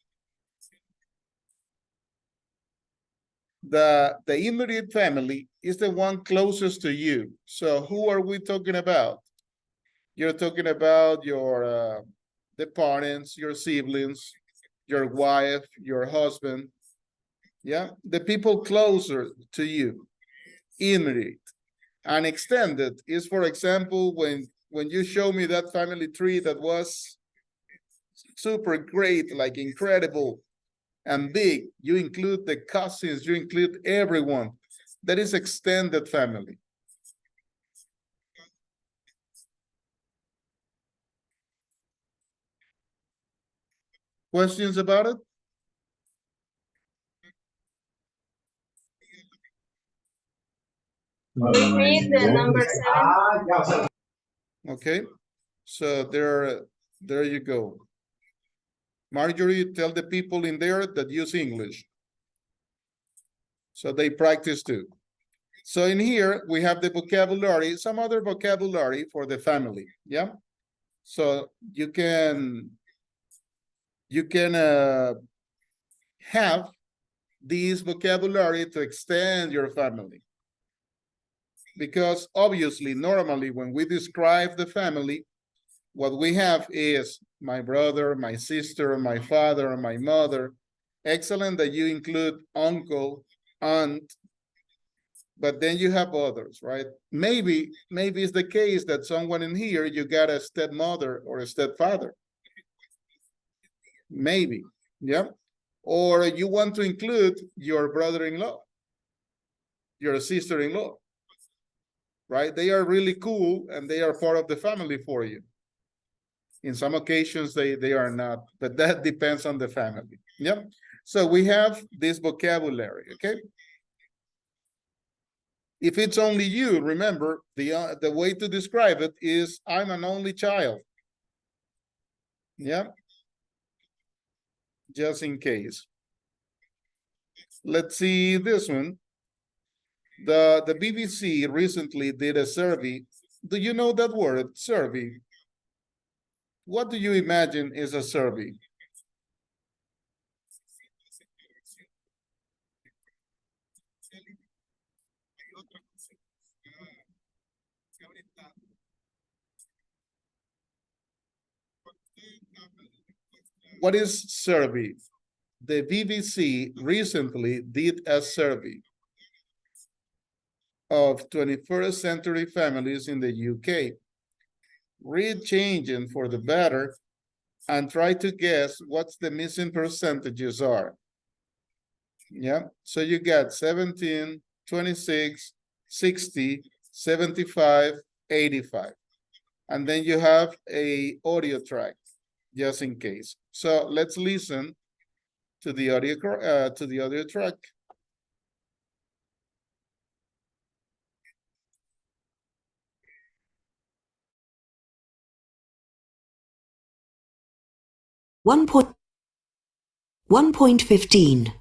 The immediate family is the one closest to you. So who are we talking about? You're talking about your the parents, your siblings, your wife, your husband. Yeah, the people closer to you. Immediate. And extended is, for example, when you show me that family tree that was super great, like incredible and big, you include the cousins, you include everyone. That is extended family. Questions about it? Read the number 7. Okay, so there you go. Marjorie, tell the people in there that use English, so they practice too. So in here, we have the vocabulary, some other vocabulary for the family, yeah? So you can have this vocabulary to extend your family. Because obviously, normally, when we describe the family, what we have is my brother, my sister, my father, my mother. Excellent that you include uncle, aunt, but then you have others, right? Maybe it's the case that someone in here, you got a stepmother or a stepfather. Maybe, yeah. Or you want to include your brother-in-law, your sister-in-law, right? They are really cool and they are part of the family for you. In some occasions, they are not, but that depends on the family. Yep. So we have this vocabulary, okay? If it's only you, remember, the way to describe it is, I'm an only child. Yeah. Just in case. Let's see this one. The BBC recently did a survey. Do you know that word, survey? What do you imagine is a survey? What is survey? The BBC recently did a survey of 21st century families in the UK. Read changing for the better and try to guess what's the missing percentages are. Yeah, so you got 17, 26, 60, 75, 85. And then you have a audio track, just in case. So let's listen to the audio track. One point 15.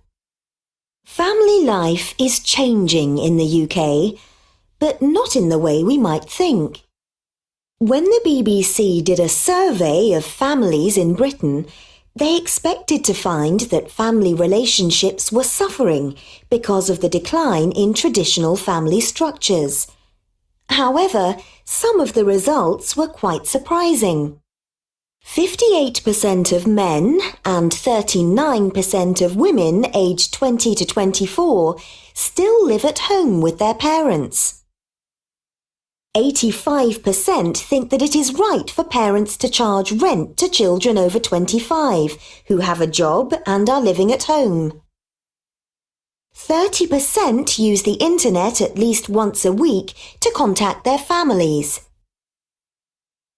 Family life is changing in the UK, but not in the way we might think. When the BBC did a survey of families in Britain, they expected to find that family relationships were suffering because of the decline in traditional family structures. However, some of the results were quite surprising. 58% of men and 39% of women aged 20 to 24 still live at home with their parents. 85% think that it is right for parents to charge rent to children over 25 who have a job and are living at home. 30% use the internet at least once a week to contact their families.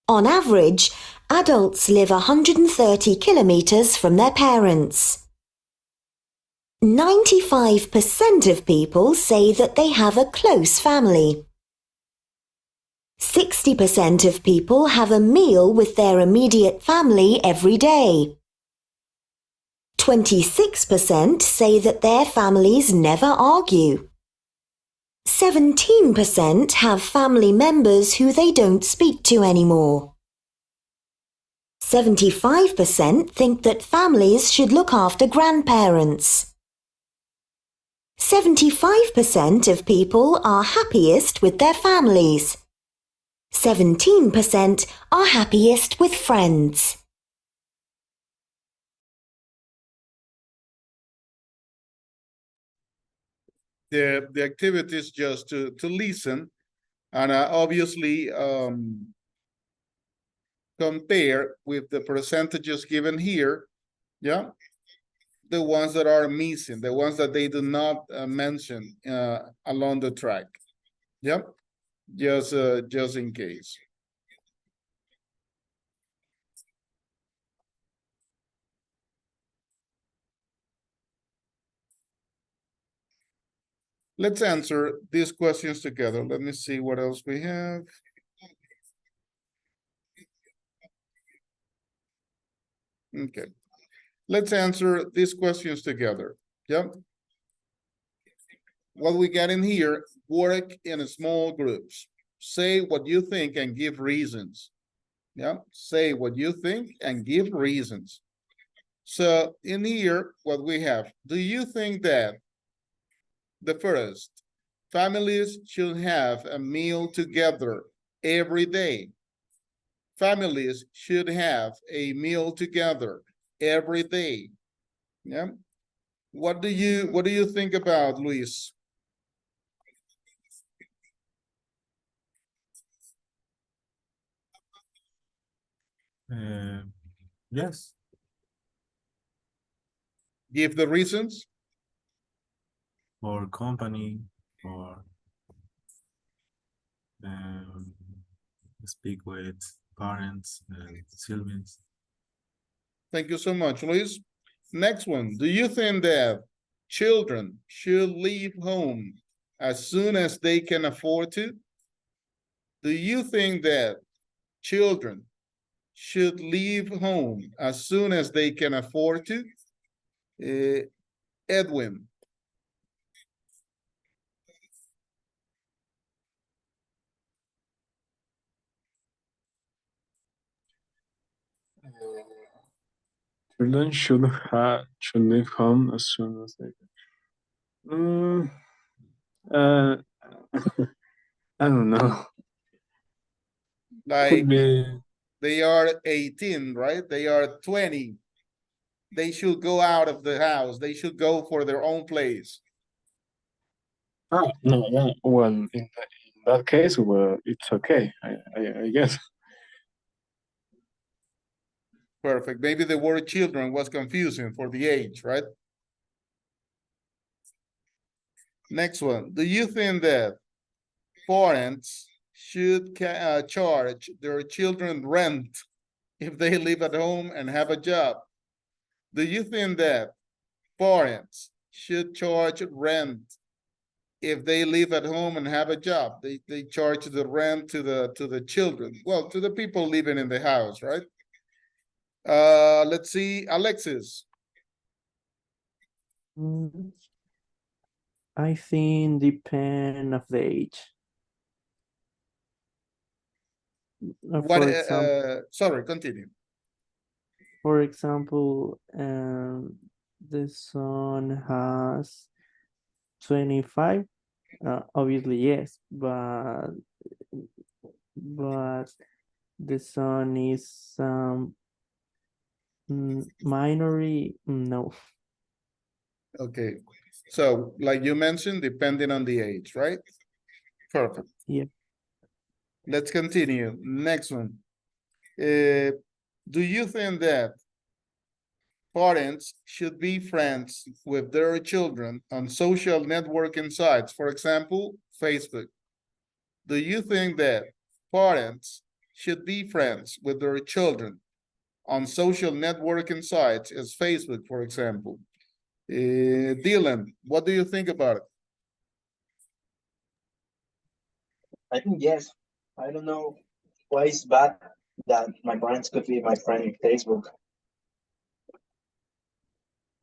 On average, adults live 130 kilometers from their parents. 95% of people say that they have a close family. 60% of people have a meal with their immediate family every day. 26% say that their families never argue. 17% have family members who they don't speak to anymore. 75% think that families should look after grandparents. 75% of people are happiest with their families. 17% are happiest with friends. The activity is just to listen and obviously compare with the percentages given here, yeah, the ones that are missing, the ones that they do not mention along the track, yeah, just in case. Let's answer these questions together. Let me see what else we have. Okay, let's answer these questions together. Yep. What we got in here, work in small groups. Say what you think and give reasons. Yeah, say what you think and give reasons. So in here, what we have, do you think that the first, families should have a meal together every day? Families should have a meal together every day. Yeah. What do you think about, Luis? Yes, Give the reasons. for company, for um, speak with parents and siblings. Thank you so much, Luis. Next one. Do you think that children should leave home as soon as they can afford to? Do you think that children should leave home as soon as they can afford to? Edwin. Children should leave home as soon as they can. I don't know. Like Could be. they are 18, right? They are 20. They should go out of the house. They should go for their own place. No. Well, in that case, well, it's okay. I guess. Perfect. Maybe the word children was confusing for the age, right? Next one. Do you think that parents should charge their children rent if they live at home and have a job? Do you think that parents should charge rent if they live at home and have a job? They charge the rent to the children, well, to the people living in the house, right? Let's see, Alexis. I think depend of the age. What? For example, Sorry, continue. for example, the son has 25. Obviously, yes, but the son is minority. No. Okay, so like you mentioned, depending on the age, right? Perfect. Yeah. Let's continue. Next one. Do you think that parents should be friends with their children on social networking sites, for example, Facebook? Do you think that parents should be friends with their children on social networking sites as Facebook, for example? Dylan, what do you think about it? I think yes. I don't know why it's bad that my parents could be my friend in Facebook.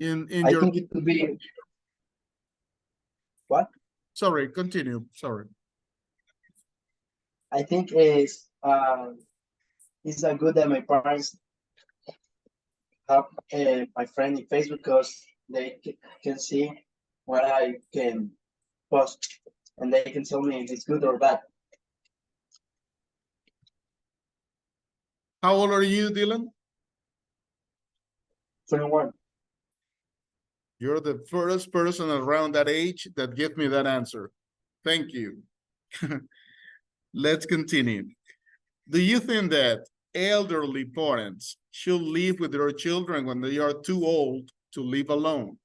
I think it could be. What? Sorry, continue. Sorry. I think it's a good that my parents have my friend in Facebook because they can see what I can post and they can tell me if it's good or bad. How old are you, Dylan? 21. You're the first person around that age that gave me that answer. Thank you. Let's continue. Do you think that elderly parents should live with their children when they are too old to live alone?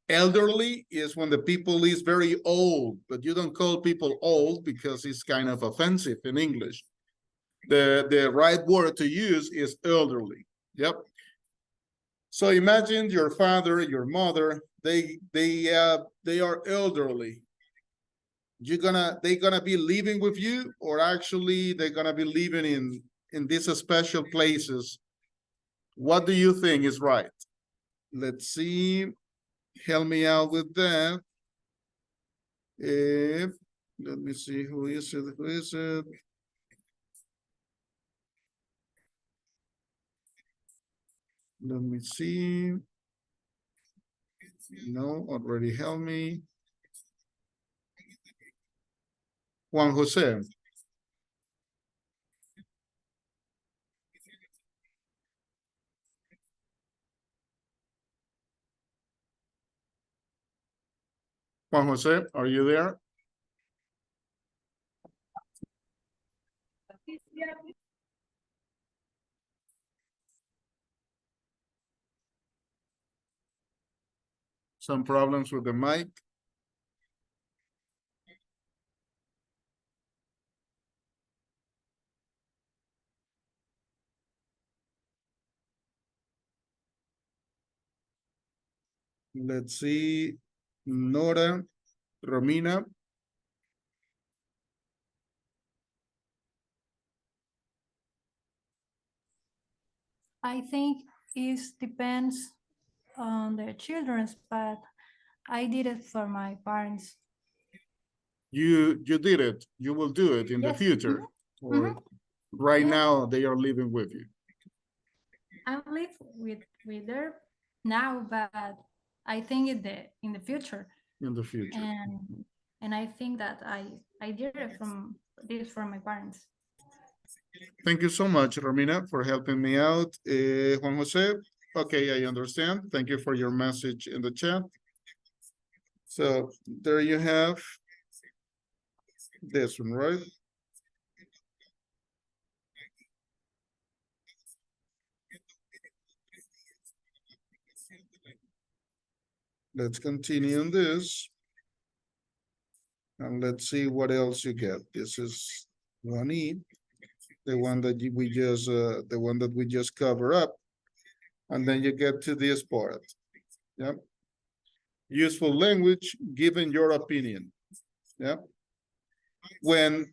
Elderly is when the people is very old, but you don't call people old because it's kind of offensive in English. The right word to use is elderly. Yep. So imagine your father, your mother, they are elderly. They're gonna be living with you, or actually they're gonna be living in these special places. What do you think is right? Let's see. Help me out with that. Let me see, who is it? Who is it? Let me see. No, already help me. Juan Jose. Juan Jose, are you there? Some problems with the mic. Let's see, Nora, Romina. I think it depends on the children's, but I did it for my parents. You did it. You will do it in the Yes. future. Or right now they are living with you. I live with her now, but I think in the future. In the future. And I think that I did it from my parents. Thank you so much, Romina, for helping me out. Juan Jose, okay, I understand. Thank you for your message in the chat. So there you have this one, right? Let's continue on this. And let's see what else you get. This is 1E, the one that we just cover up. And then you get to this part. Yep. Useful language, given your opinion. Yep. When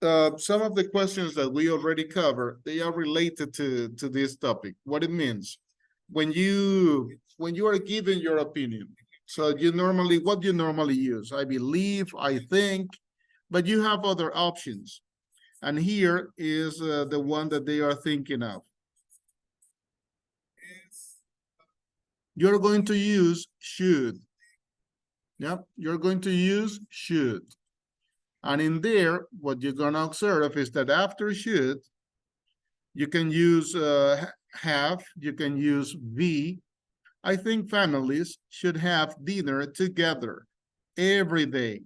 some of the questions that we already covered, they are related to this topic. What it means when you are giving your opinion. So what you normally use? I believe, I think, but you have other options. And here is the one that they are thinking of. You're going to use should. Yep, you're going to use should. And in there, what you're going to observe is that after should, you can use have, you can use be. I think families should have dinner together every day.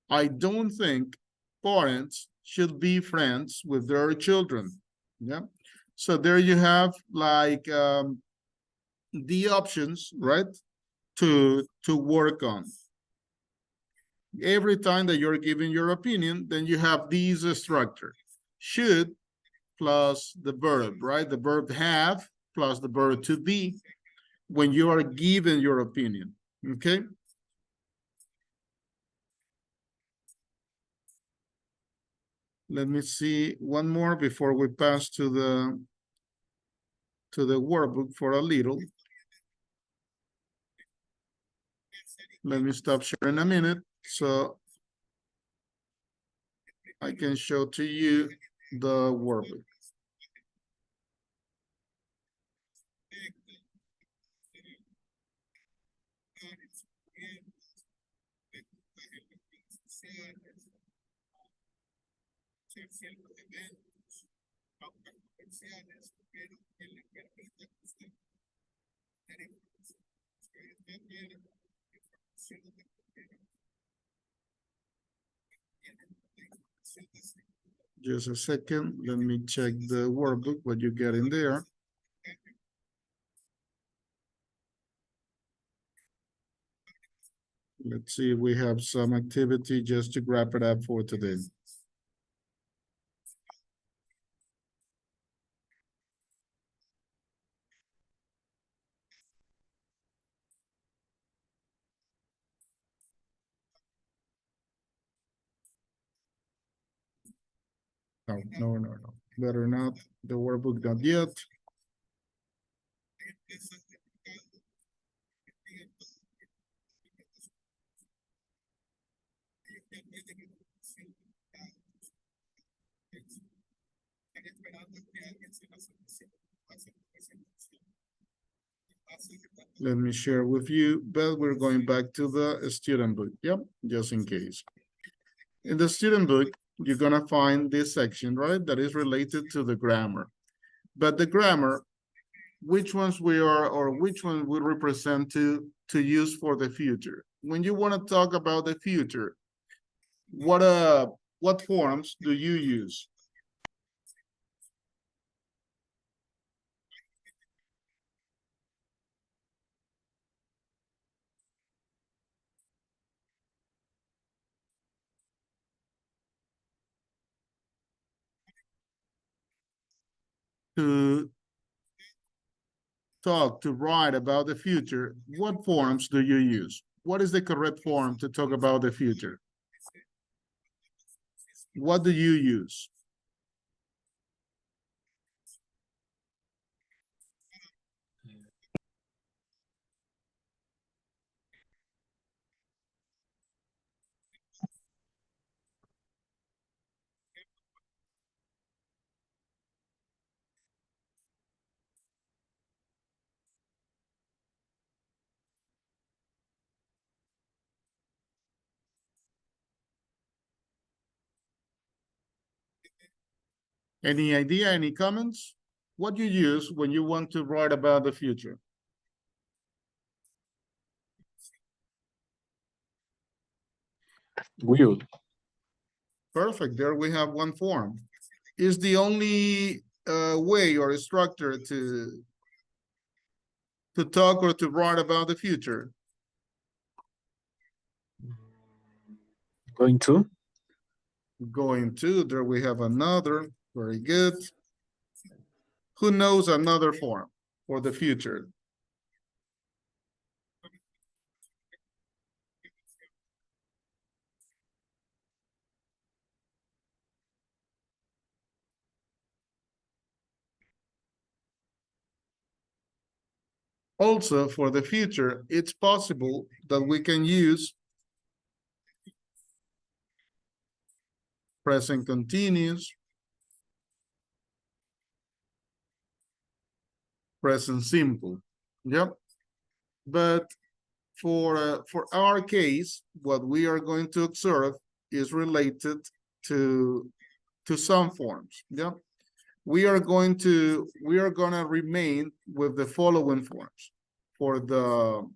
I don't think parents should be friends with their children. Yeah. So there you have like the options, right? To work on. Every time that you're giving your opinion, then you have these structure. Should plus the verb, right? The verb have plus the verb to be when you are giving your opinion, okay? Let me see one more before we pass to the workbook for a little. Let me stop sharing a minute so I can show to you the workbook. Just a second, let me check the workbook, what you get in there. Let's see if we have some activity just to wrap it up for today. No. Better not. The workbook not yet. Let me share with you, but we're going back to the student book. Yep, just in case. In the student book, you're gonna find this section, right? That is related to the grammar. But the grammar, which ones we are or which one we represent to use for the future. When you want to talk about the future, what forms do you use? to talk, to write about the future, what forms do you use? What is the correct form to talk about the future? What do you use? Any idea, any comments? What you use when you want to write about the future? Will. Perfect, there we have one form. Is the only way or structure to talk or to write about the future? Going to. Going to, there we have another, very good. Who knows another form for the future? Also, for the future, it's possible that we can use present continuous, present simple. Yep. But for our case, what we are going to observe is related to some forms. Yep. We are gonna remain with the following forms for the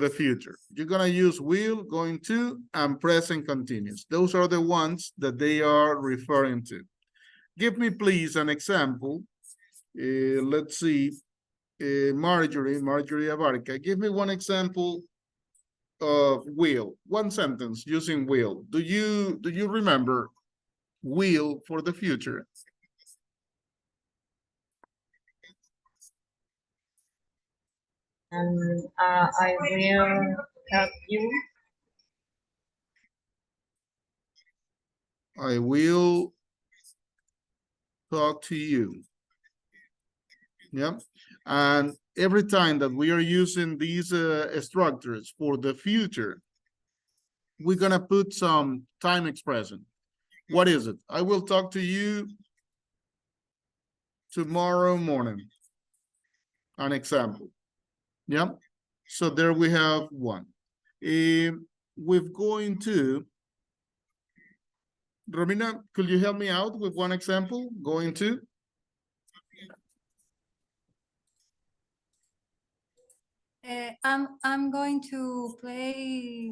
future. You're gonna use will, going to, and present continuous. Those are the ones that they are referring to. Give me please an example. Let's see, Marjorie Abarca, give me one example of will, one sentence using will. Do you remember will for the future? I will help you. I will talk to you. Yeah. And every time that we are using these structures for the future, we're gonna put some time expression. What is it? I will talk to you tomorrow morning. An example. Yeah. So there we have one. We're going to, Romina, could you help me out with one example? Going to? I'm going to play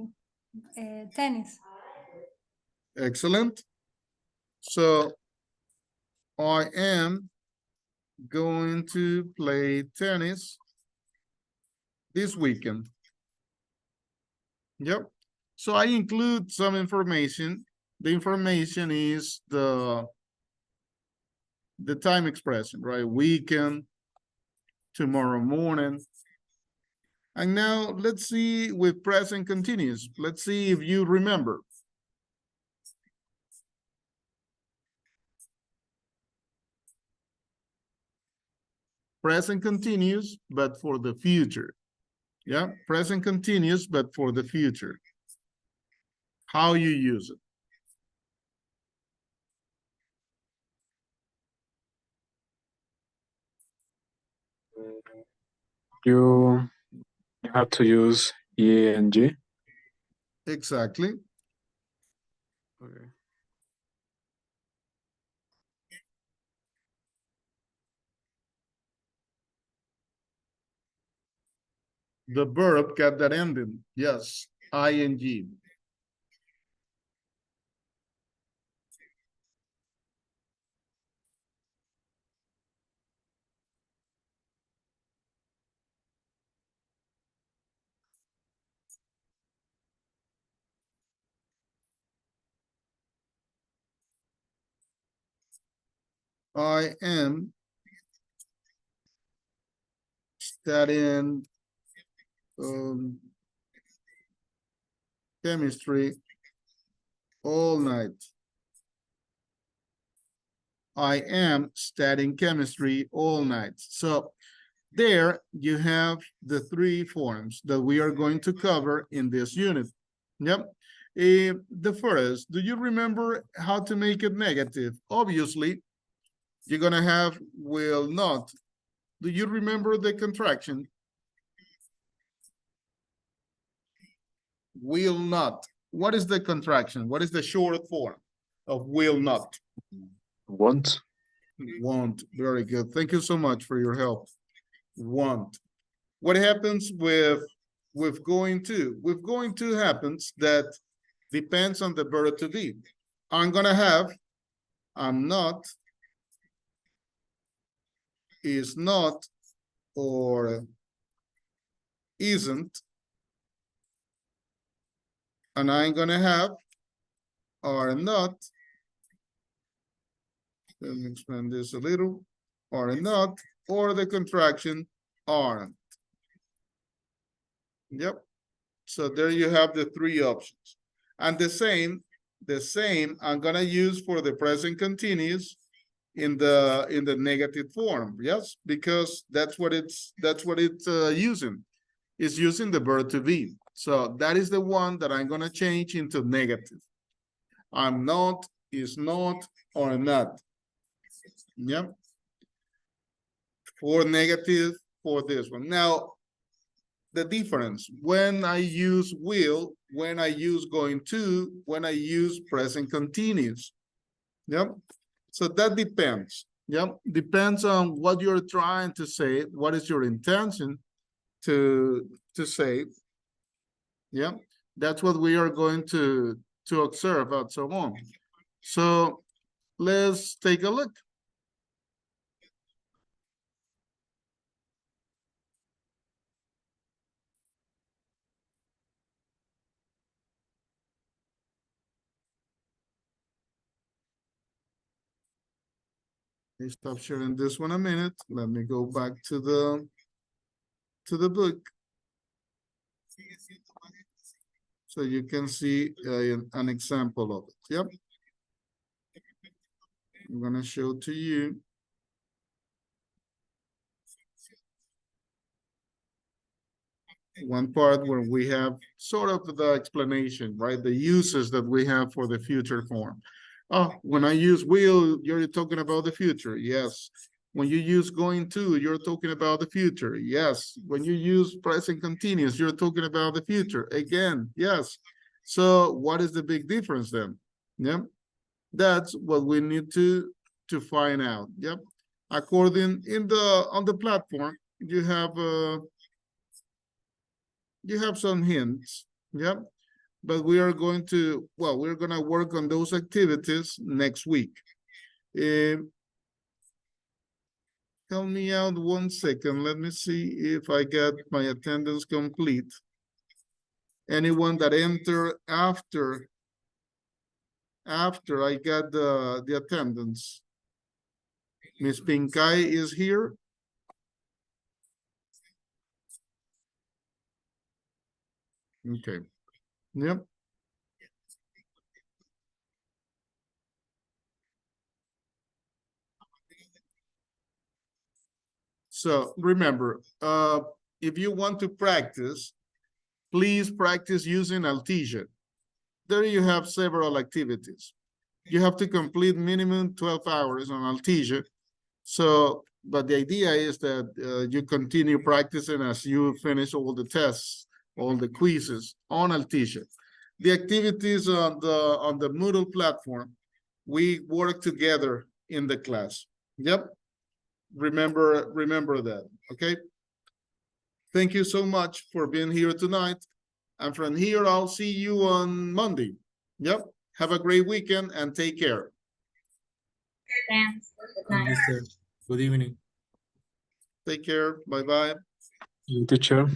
tennis. Excellent. So I am going to play tennis this weekend. Yep. So I include some information. The information is the time expression, right? Weekend, tomorrow morning. And now let's see with present continuous. Let's see if you remember. Present continuous, but for the future. Yeah, present continuous, but for the future. How you use it. You have to use ing. Exactly. Okay. The verb got that ending. Yes, ing. I am studying chemistry all night. I am studying chemistry all night. So there you have the three forms that we are going to cover in this unit. Yep. The first, do you remember how to make it negative? Obviously, you're gonna have will not. Do you remember the contraction? Will not. What is the contraction? What is the short form of will not? Won't. Won't. Very good. Thank you so much for your help. Won't. What happens with going to? With going to happens that depends on the verb to be. I'm gonna have, I'm not, is not, or isn't, and I'm gonna have are not. Let me expand this a little. Are not, or the contraction aren't. Yep. So there you have the three options. And the same I'm gonna use for the present continuous in the negative form. Yes, because that's what it's using. It's using the verb to be. So that is the one that I'm gonna change into negative. I'm not, is not, or not. Yep. For negative for this one. Now, the difference when I use will, when I use going to, when I use present continuous. Yep. So that depends. Yep. Depends on what you're trying to say. What is your intention to say? Yep. That's what we are going to observe and so on. So let's take a look. Let me stop sharing this one a minute. Let me go back to the book. So you can see an example of it. Yep. I'm gonna show to you. One part where we have sort of the explanation, right? The uses that we have for the future form. Oh, when I use will, you're talking about the future. Yes. When you use going to, you're talking about the future. Yes. When you use present continuous, you're talking about the future. Again, yes. So what is the big difference then? Yep. That's what we need to find out. Yep. According on the platform, you have some hints. Yep. But we are going to, well, we're going to work on those activities next week. Help me out 1 second. Let me see if I get my attendance complete. Anyone that entered after I got the attendance. Miss Pincay is here. Okay. Yep. So remember, if you want to practice, please practice using Altesia. There you have several activities. You have to complete minimum 12 hours on Altesia. So, but the idea is that you continue practicing as you finish all the tests, all the quizzes on Altesia. The activities on the Moodle platform, we work together in the class. Yep. Remember that, okay? Thank you so much for being here tonight. And from here, I'll see you on Monday. Yep. Have a great weekend and take care. Thanks. Good night. Good evening. Take care. Bye-bye. Teacher.